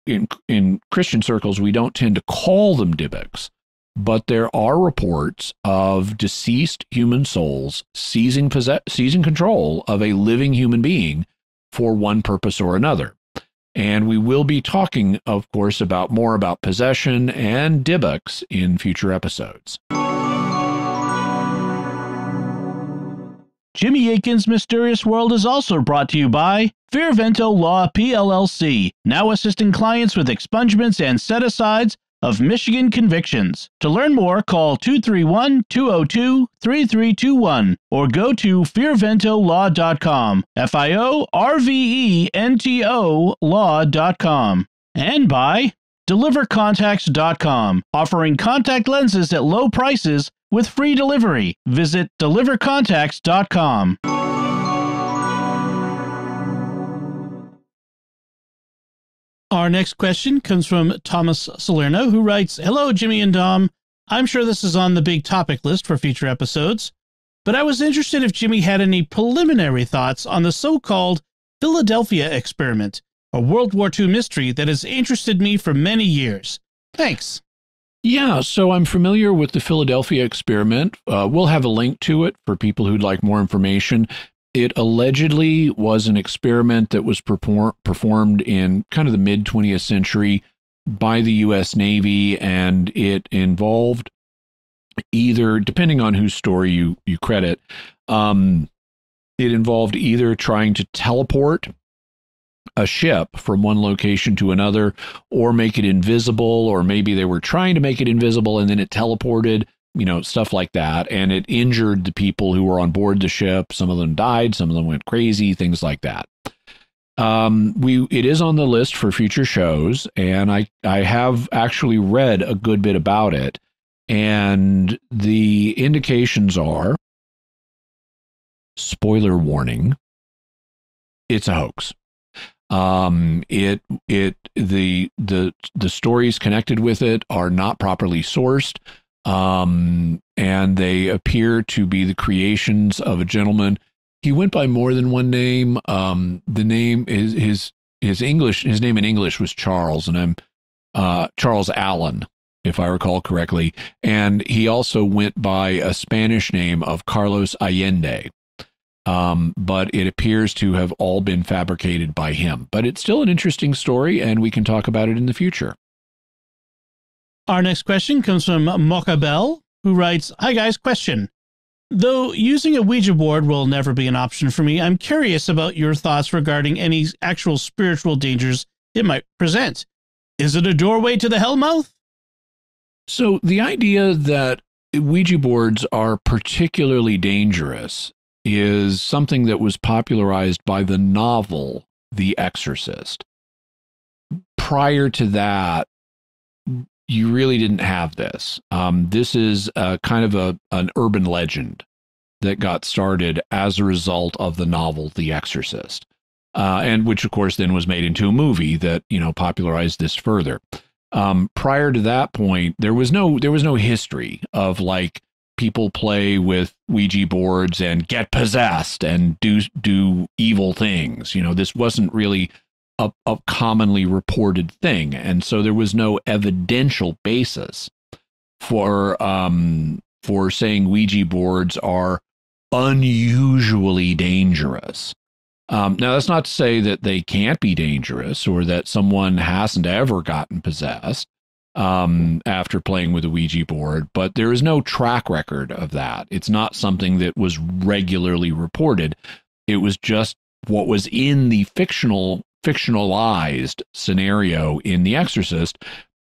In Christian circles, we don't tend to call them dibbuks, but there are reports of deceased human souls seizing control of a living human being for one purpose or another. And we will be talking, of course, more about possession and dibbuks in future episodes. Jimmy Akin's Mysterious World is also brought to you by Fearvento Law PLLC, now assisting clients with expungements and set-asides of Michigan convictions. To learn more, call 231-202-3321 or go to fearventolaw.com, FIORVENTO law.com. And by DeliverContacts.com, offering contact lenses at low prices with free delivery. Visit DeliverContacts.com. Our next question comes from Thomas Salerno, who writes, "Hello, Jimmy and Dom. I'm sure this is on the big topic list for future episodes, but I was interested if Jimmy had any preliminary thoughts on the so-called Philadelphia experiment, a World War II mystery that has interested me for many years. Thanks." Yeah, so I'm familiar with the Philadelphia experiment. We'll have a link to it for people who'd like more information. It allegedly was an experiment that was performed in kind of the mid-20th century by the U.S. Navy, and it involved either, depending on whose story you credit, it involved either trying to teleport a ship from one location to another, or make it invisible, or maybe they were trying to make it invisible and then it teleported, stuff like that. And it injured the people who were on board the ship. Some of them died, some of them went crazy, things like that. It is on the list for future shows, and I have actually read a good bit about it. And the indications are, spoiler warning, it's a hoax. The stories connected with it are not properly sourced, and they appear to be the creations of a gentleman. He went by more than one name. The name is his name in English was Charles, and I'm Charles Allen, if I recall correctly. And he also went by a Spanish name of Carlos Allende. But it appears to have all been fabricated by him. But it's still an interesting story, and we can talk about it in the future. Our next question comes from Mokabel, who writes, "Hi guys, question. Though using a Ouija board will never be an option for me, I'm curious about your thoughts regarding any actual spiritual dangers it might present. Is it a doorway to the hellmouth?" So the idea that Ouija boards are particularly dangerous is something that was popularized by the novel The Exorcist. Prior to that, you really didn't have this. This is kind of an urban legend that got started as a result of the novel The Exorcist, and which, of course, then was made into a movie that popularized this further. Prior to that point, there was no history of like people play with Ouija boards and get possessed and do evil things. This wasn't really a commonly reported thing, and so there was no evidential basis for saying Ouija boards are unusually dangerous. Now, that's not to say that they can't be dangerous or that someone hasn't ever gotten possessed after playing with a Ouija board, but there is no track record of that. It's not something that was regularly reported. It was just what was in the fictionalized scenario in The Exorcist,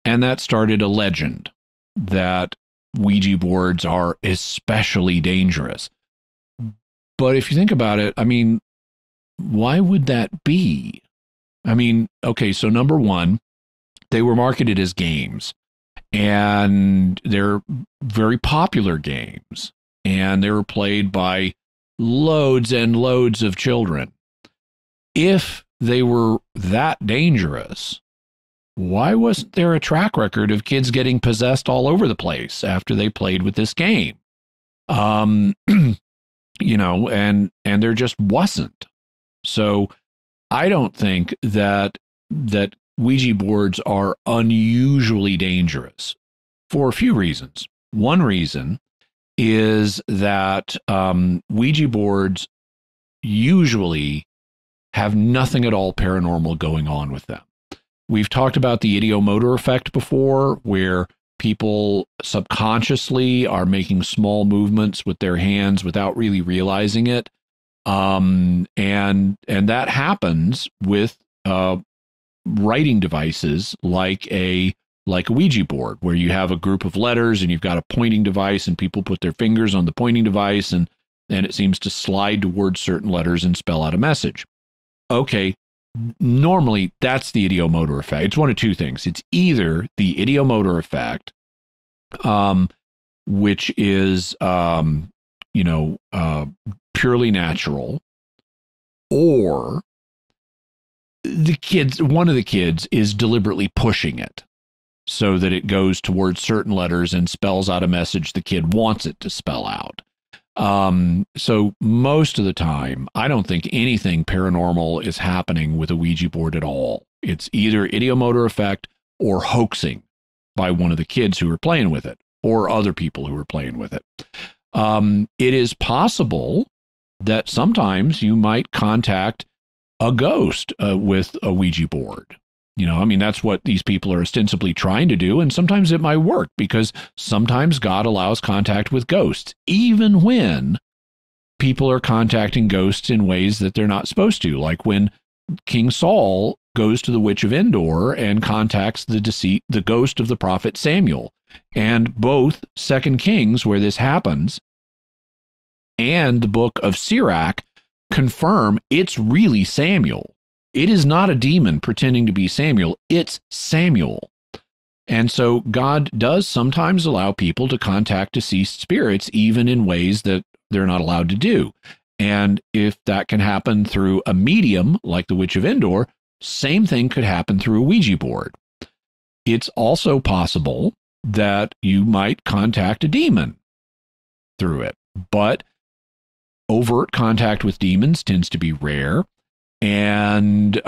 and that started a legend that Ouija boards are especially dangerous. But if you think about it, why would that be? Okay, so number one, they were marketed as games, and they're very popular games, and they were played by loads and loads of children. If they were that dangerous, why wasn't there a track record of kids getting possessed all over the place after they played with this game? And there just wasn't. So I don't think that Ouija boards are unusually dangerous for a few reasons. One reason is that Ouija boards usually have nothing at all paranormal going on with them. We've talked about the ideomotor effect before, where people subconsciously are making small movements with their hands without really realizing it. And that happens with writing devices like a Ouija board, where you have a group of letters and you've got a pointing device and people put their fingers on the pointing device and it seems to slide towards certain letters and spell out a message. Okay, normally that's the ideomotor effect. It's one of two things. It's either the ideomotor effect, which is, purely natural, or one of the kids is deliberately pushing it so that it goes towards certain letters and spells out a message the kid wants it to spell out. So most of the time, I don't think anything paranormal is happening with a Ouija board at all. It's either ideomotor effect or hoaxing by one of the kids who are playing with it or other people who are playing with it. It is possible that sometimes you might contact a ghost with a Ouija board. That's what these people are ostensibly trying to do. And sometimes it might work because sometimes God allows contact with ghosts, even when people are contacting ghosts in ways that they're not supposed to. Like when King Saul goes to the Witch of Endor and contacts the ghost of the prophet Samuel. And both 2 Kings, where this happens, and the book of Sirach confirm it's really Samuel. It is not a demon pretending to be Samuel. It's Samuel. And so God does sometimes allow people to contact deceased spirits, even in ways that they're not allowed to do. And if that can happen through a medium like the Witch of Endor, same thing could happen through a Ouija board. It's also possible that you might contact a demon through it, but overt contact with demons tends to be rare. And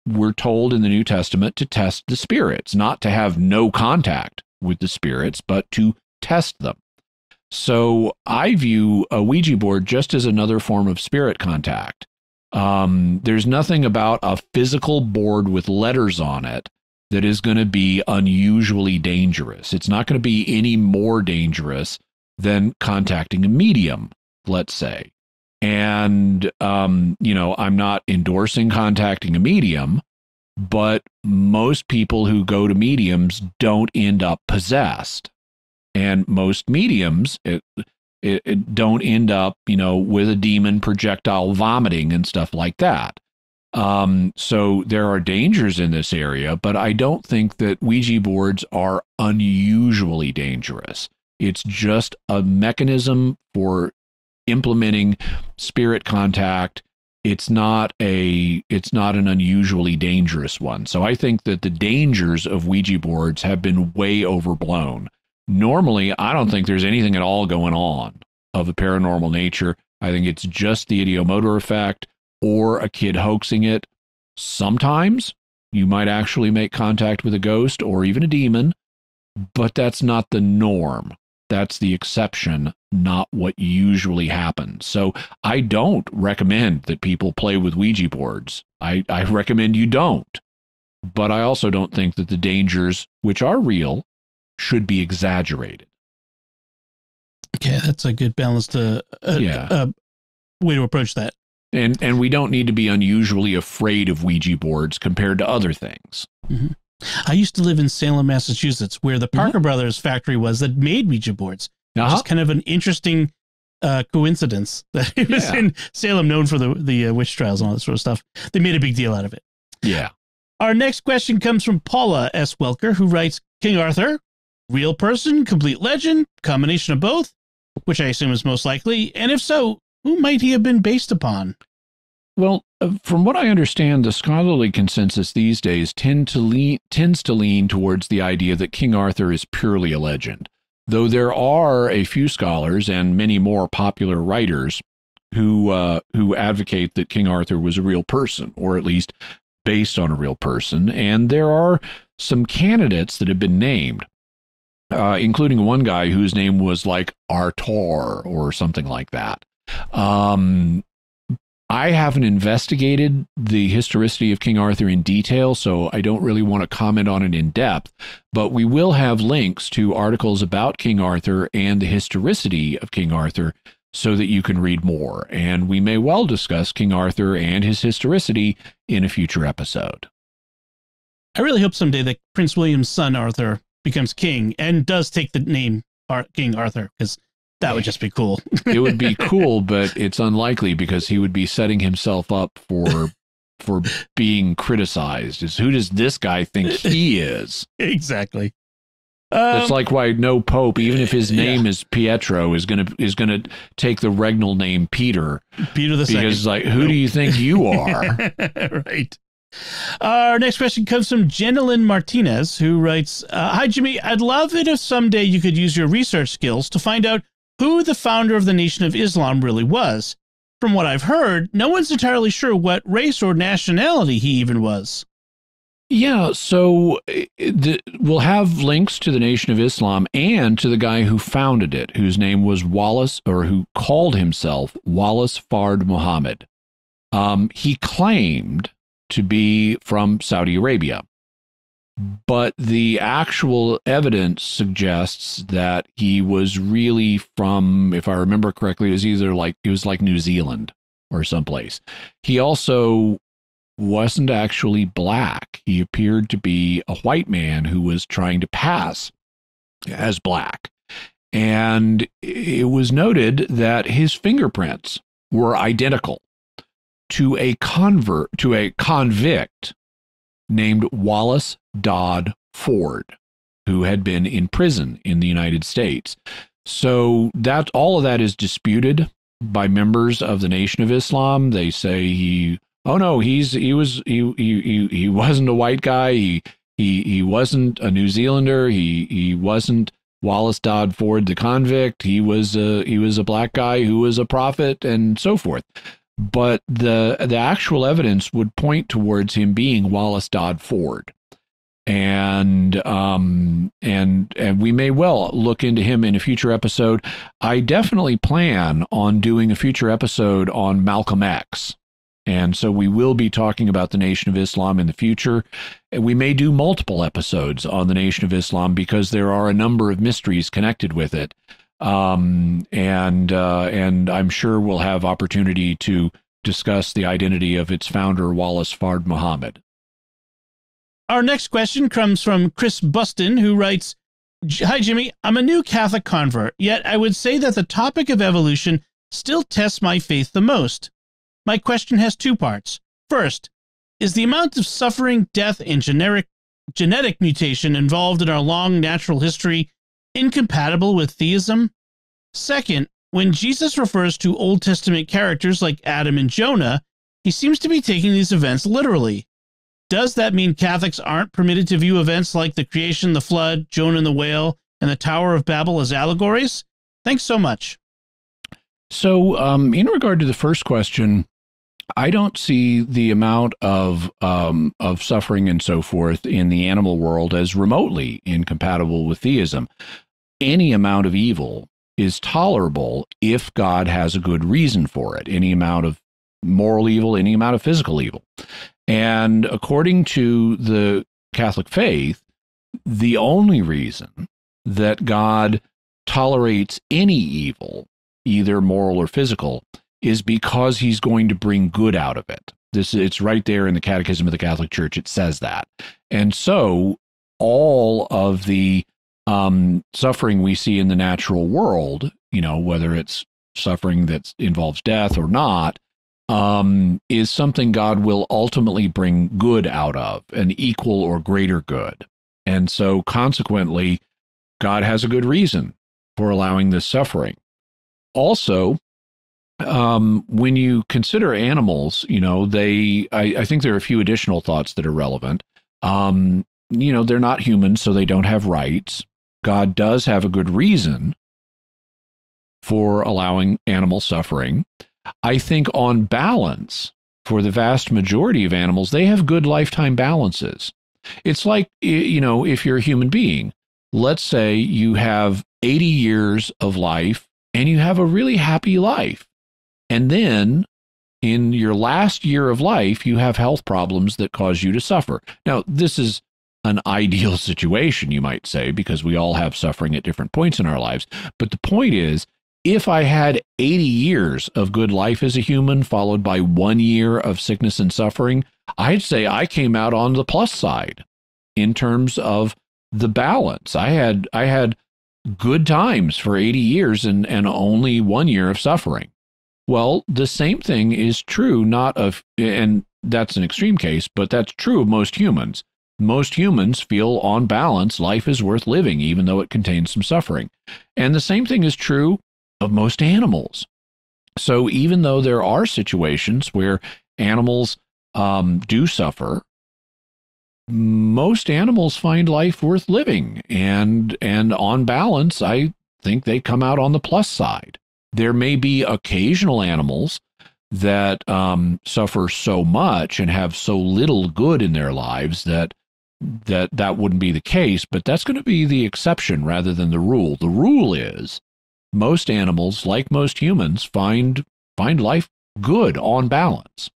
we're told in the New Testament to test the spirits, not to have no contact with the spirits, but to test them. So I view a Ouija board just as another form of spirit contact. There's nothing about a physical board with letters on it that is going to be unusually dangerous. It's not going to be any more dangerous than contacting a medium, let's say. And, I'm not endorsing contacting a medium, but most people who go to mediums don't end up possessed. And most mediums it don't end up, with a demon projectile vomiting and stuff like that. So there are dangers in this area, but I don't think that Ouija boards are unusually dangerous. It's just a mechanism for implementing spirit contact. It's not an unusually dangerous one. So I think that the dangers of Ouija boards have been way overblown. Normally, I don't think there's anything at all going on of a paranormal nature. I think it's just the ideomotor effect or a kid hoaxing it. Sometimes you might actually make contact with a ghost or even a demon, but that's not the norm. That's the exception, not what usually happens. So I don't recommend that people play with Ouija boards. I recommend you don't. But I also don't think that the dangers, which are real, should be exaggerated. Okay, that's a good balance to way to approach that. And we don't need to be unusually afraid of Ouija boards compared to other things. Mm-hmm. I used to live in Salem, Massachusetts, where the Parker Brothers factory was that made Ouija boards. Which is kind of an interesting coincidence that it was in Salem, known for the witch trials and all that sort of stuff. They made a big deal out of it. Yeah. Our next question comes from Paula S. Welker, who writes, King Arthur, real person, complete legend, combination of both, which I assume is most likely. And if so, who might he have been based upon? Well, from what I understand, the scholarly consensus these days tends to lean towards the idea that King Arthur is purely a legend, though there are a few scholars and many more popular writers who advocate that King Arthur was a real person, or at least based on a real person. And there are some candidates that have been named, including one guy whose name was like Artor or something like that. I haven't investigated the historicity of King Arthur in detail, so I don't really want to comment on it in depth, but we will have links to articles about King Arthur and the historicity of King Arthur so that you can read more, and we may well discuss King Arthur and his historicity in a future episode. I really hope someday that Prince William's son Arthur becomes king and does take the name King Arthur, because that would just be cool. It would be cool, but it's unlikely because he would be setting himself up for being criticized. Who does this guy think he is? Exactly. That's like why no pope, even if his name is Pietro, is gonna take the regnal name Peter. Peter the Second. Because who do you think you are? Right. Our next question comes from Jenilyn Martinez, who writes, Hi, Jimmy. I'd love it if someday you could use your research skills to find out who the founder of the Nation of Islam really was. From what I've heard, no one's entirely sure what race or nationality he even was. Yeah, so we'll have links to the Nation of Islam and to the guy who founded it, whose name was Wallace, or who called himself Wallace Fard Muhammad. He claimed to be from Saudi Arabia, but the actual evidence suggests that he was really from, if I remember correctly, it was like New Zealand or someplace. He also wasn't actually black. He appeared to be a white man who was trying to pass as black. And it was noted that his fingerprints were identical to a convict named Wallace Dodd Ford, who had been in prison in the United States. So that all of that is disputed by members of the Nation of Islam. They say he wasn't a white guy. He wasn't a New Zealander. He wasn't Wallace Dodd Ford the convict. He was a black guy who was a prophet and so forth. but the actual evidence would point towards him being Wallace Dodd Ford. And we may well look into him in a future episode. I definitely plan on doing a future episode on Malcolm X. And so we will be talking about the Nation of Islam in the future. And we may do multiple episodes on the Nation of Islam because there are a number of mysteries connected with it. And I'm sure we'll have opportunity to discuss the identity of its founder, Wallace Fard Muhammad. Our next question comes from Chris Buston, who writes, "Hi, Jimmy. I'm a new Catholic convert, yet I would say that the topic of evolution still tests my faith the most. My question has two parts. First, is the amount of suffering, death, and genetic mutation involved in our long natural history incompatible with theism? Second, when Jesus refers to Old Testament characters like Adam and Jonah, he seems to be taking these events literally. Does that mean Catholics aren't permitted to view events like the creation, the flood, Jonah and the whale, and the Tower of Babel as allegories? Thanks so much." So in regard to the first question, I don't see the amount of suffering and so forth in the animal world as remotely incompatible with theism. Any amount of evil is tolerable if God has a good reason for it. Any amount of moral evil, any amount of physical evil. And according to the Catholic faith, the only reason that God tolerates any evil, either moral or physical, is because he's going to bring good out of it. It's right there in the Catechism of the Catholic Church. It says that. And so all of the suffering we see in the natural world, whether it's suffering that involves death or not, is something God will ultimately bring good out of, an equal or greater good. And so consequently, God has a good reason for allowing this suffering. Also, when you consider animals, I think there are a few additional thoughts that are relevant. They're not humans, so they don't have rights. God does have a good reason for allowing animal suffering. I think on balance, for the vast majority of animals, they have good lifetime balances. It's like, if you're a human being, let's say you have 80 years of life and you have a really happy life. And then in your last year of life, you have health problems that cause you to suffer. Now, this is an ideal situation, you might say, because we all have suffering at different points in our lives. But the point is, if I had 80 years of good life as a human, followed by 1 year of sickness and suffering, I'd say I came out on the plus side in terms of the balance. I had good times for 80 years and only 1 year of suffering. Well, the same thing is true, and that's an extreme case, but that's true of most humans. Most humans feel on balance life is worth living, even though it contains some suffering. And the same thing is true of most animals. So even though there are situations where animals do suffer, most animals find life worth living. And on balance, I think they come out on the plus side. There may be occasional animals that suffer so much and have so little good in their lives that wouldn't be the case, but that's going to be the exception rather than the rule. The rule is most animals, like most humans, find life good on balance.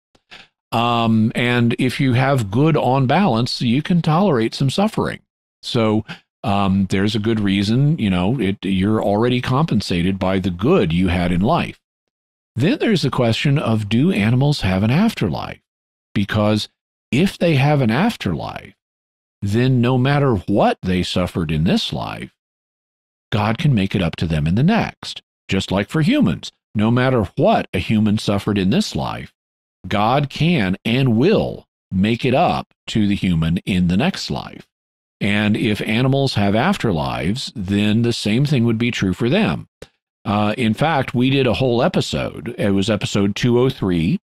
And if you have good on balance, you can tolerate some suffering. So there's a good reason, you're already compensated by the good you had in life. Then there's the question of, do animals have an afterlife? Because if they have an afterlife, then no matter what they suffered in this life, God can make it up to them in the next. Just like for humans, no matter what a human suffered in this life, God can and will make it up to the human in the next life. And if animals have afterlives, then the same thing would be true for them. In fact, we did a whole episode. It was episode 203.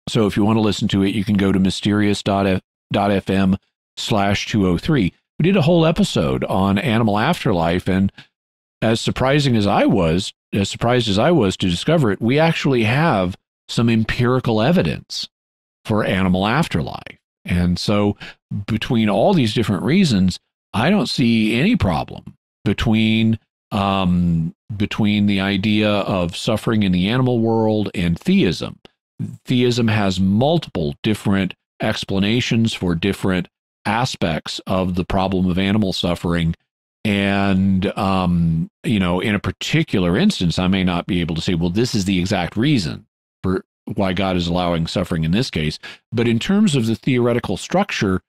So if you want to listen to it, you can go to mysterious.fm/203. We did a whole episode on animal afterlife, and as surprised as I was to discover it, we actually have some empirical evidence for animal afterlife. And so between all these different reasons, I don't see any problem between the idea of suffering in the animal world and theism. Theism has multiple different explanations for different aspects of the problem of animal suffering. And, in a particular instance, I may not be able to say, well, this is the exact reason for why God is allowing suffering in this case. But in terms of the theoretical structure,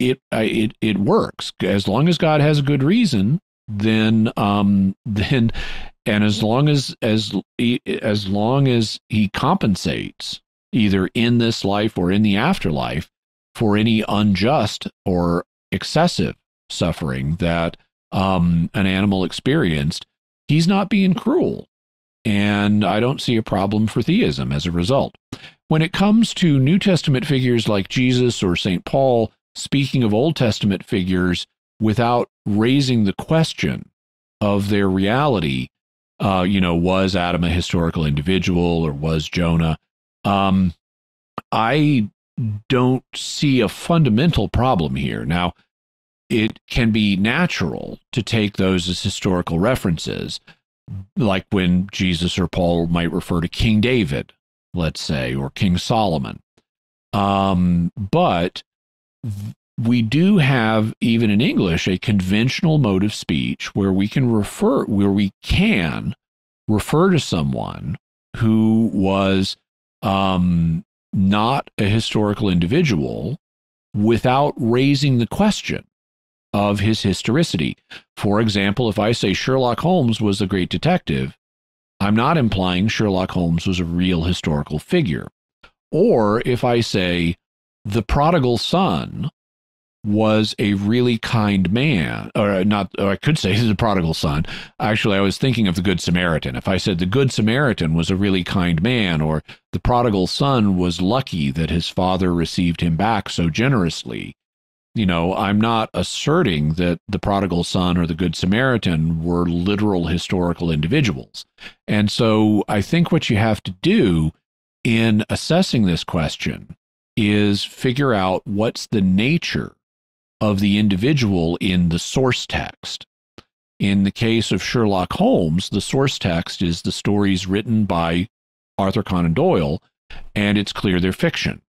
it works. As long as God has a good reason, then and as long as he compensates either in this life or in the afterlife for any unjust or excessive suffering that an animal experienced, he's not being cruel. And I don't see a problem for theism as a result. When it comes to New Testament figures like Jesus or St. Paul, speaking of Old Testament figures without raising the question of their reality, was Adam a historical individual or was Jonah? I don't see a fundamental problem here. Now, it can be natural to take those as historical references, like when Jesus or Paul might refer to King David, let's say, or King Solomon. But we do have, even in English, a conventional mode of speech where we can refer to someone who was not a historical individual without raising the question of his historicity. For example, if I say Sherlock Holmes was a great detective, I'm not implying Sherlock Holmes was a real historical figure. Or if I say the prodigal son was a really kind man, or I could say the prodigal son. Actually, I was thinking of the Good Samaritan. If I said the Good Samaritan was a really kind man, or the prodigal son was lucky that his father received him back so generously, I'm not asserting that the prodigal son or the Good Samaritan were literal historical individuals. And so I think what you have to do in assessing this question is figure out what's the nature of the individual in the source text. In the case of Sherlock Holmes, the source text is the stories written by Arthur Conan Doyle, and it's clear they're fiction,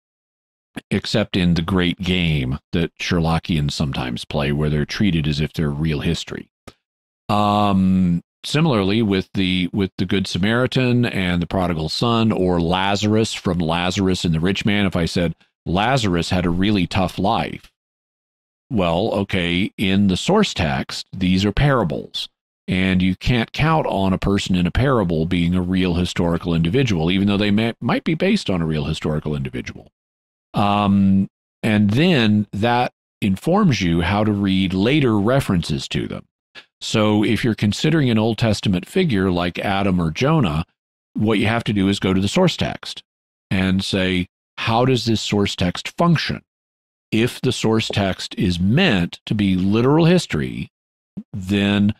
except in the great game that Sherlockians sometimes play, where they're treated as if they're real history. Similarly, with the Good Samaritan and the prodigal son, or Lazarus from Lazarus and the Rich Man, if I said Lazarus had a really tough life, well, okay, in the source text, these are parables, and you can't count on a person in a parable being a real historical individual, even though they might be based on a real historical individual. And then that informs you how to read later references to them. So if you're considering an Old Testament figure like Adam or Jonah, what you have to do is go to the source text and say, how does this source text function? If the source text is meant to be literal history, then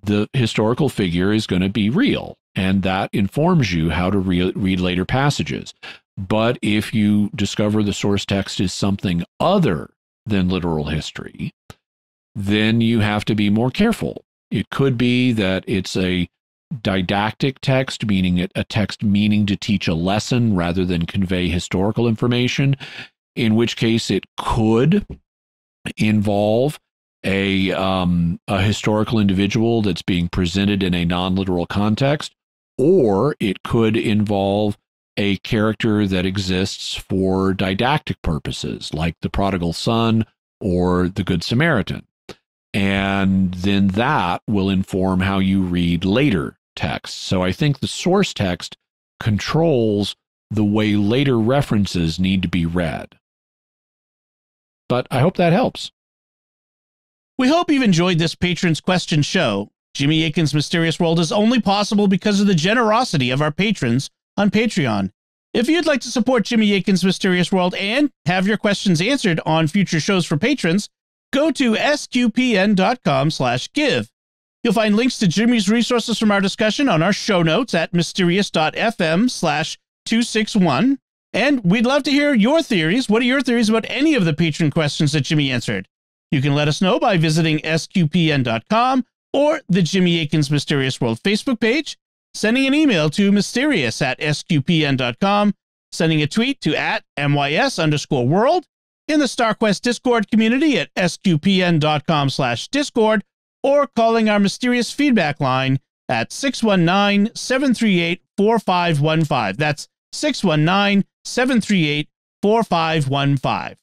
the historical figure is going to be real, and that informs you how to read later passages. But if you discover the source text is something other than literal history, then you have to be more careful. It could be that it's a didactic text, meaning a text meaning to teach a lesson rather than convey historical information, in which case it could involve a historical individual that's being presented in a non-literal context, or it could involve a character that exists for didactic purposes, like the prodigal son or the Good Samaritan. And then that will inform how you read later texts. So I think the source text controls the way later references need to be read. But I hope that helps. We hope you've enjoyed this Patrons Question show. Jimmy Akin's Mysterious World is only possible because of the generosity of our patrons on Patreon. If you'd like to support Jimmy Akin's Mysterious World and have your questions answered on future shows for patrons, go to sqpn.com/give. You'll find links to Jimmy's resources from our discussion on our show notes at mysterious.fm/Jimmy 261. And we'd love to hear your theories. What are your theories about any of the patron questions that Jimmy answered? You can let us know by visiting sqpn.com or the Jimmy Akin's Mysterious World Facebook page, sending an email to mysterious@sqpn.com, sending a tweet to @mys_world, in the StarQuest Discord community at sqpn.com/discord, or calling our mysterious feedback line at 619-738-4515. That's 619-738-4515.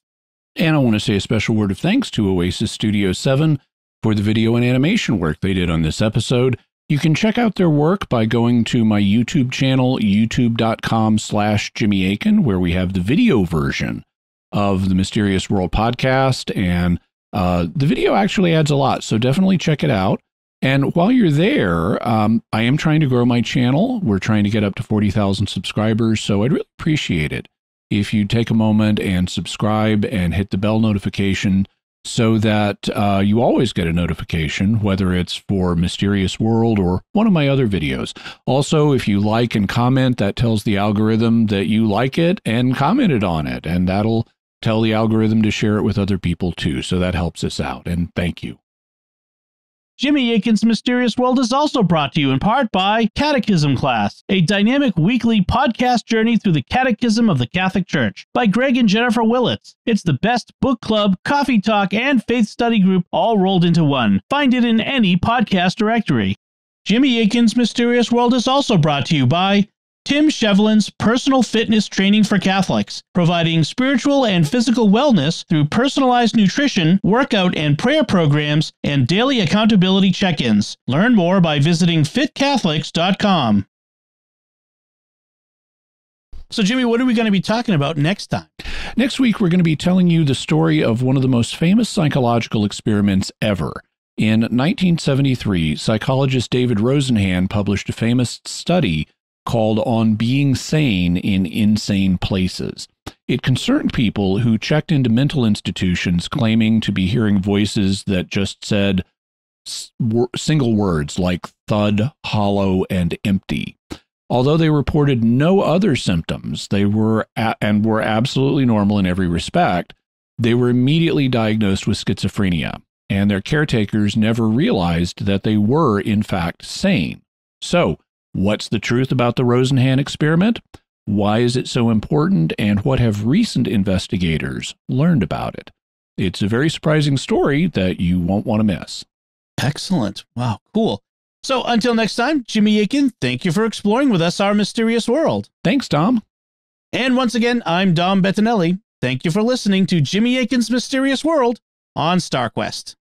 And I want to say a special word of thanks to Oasis Studio 7 for the video and animation work they did on this episode. You can check out their work by going to my YouTube channel, youtube.com/Jimmy Akin, where we have the video version of the Mysterious World podcast. And the video actually adds a lot, so definitely check it out. And while you're there, I am trying to grow my channel. We're trying to get up to 40,000 subscribers, so I'd really appreciate it if you take a moment and subscribe and hit the bell notification so that you always get a notification, whether it's for Mysterious World or one of my other videos. Also, if you like and comment, that tells the algorithm that you like it and commented on it, and that'll tell the algorithm to share it with other people too. So that helps us out, and thank you. Jimmy Akin's Mysterious World is also brought to you in part by Catechism Class, a dynamic weekly podcast journey through the Catechism of the Catholic Church by Greg and Jennifer Willits. It's the best book club, coffee talk, and faith study group all rolled into one. Find it in any podcast directory. Jimmy Akin's Mysterious World is also brought to you by Tim Shevlin's Personal Fitness Training for Catholics, providing spiritual and physical wellness through personalized nutrition, workout and prayer programs, and daily accountability check-ins. Learn more by visiting fitcatholics.com. So, Jimmy, what are we going to be talking about next time? Next week, we're going to be telling you the story of one of the most famous psychological experiments ever. In 1973, psychologist David Rosenhan published a famous study called On Being Sane in Insane Places. It concerned people who checked into mental institutions claiming to be hearing voices that just said single words like thud, hollow, and empty. Although they reported no other symptoms, they were absolutely normal in every respect, they were immediately diagnosed with schizophrenia, and their caretakers never realized that they were, in fact, sane. So, what's the truth about the Rosenhan experiment? Why is it so important? And what have recent investigators learned about it? It's a very surprising story that you won't want to miss. Excellent. Wow, cool. So until next time, Jimmy Akin, thank you for exploring with us our mysterious world. Thanks, Dom. And once again, I'm Dom Bettinelli. Thank you for listening to Jimmy Akin's Mysterious World on StarQuest.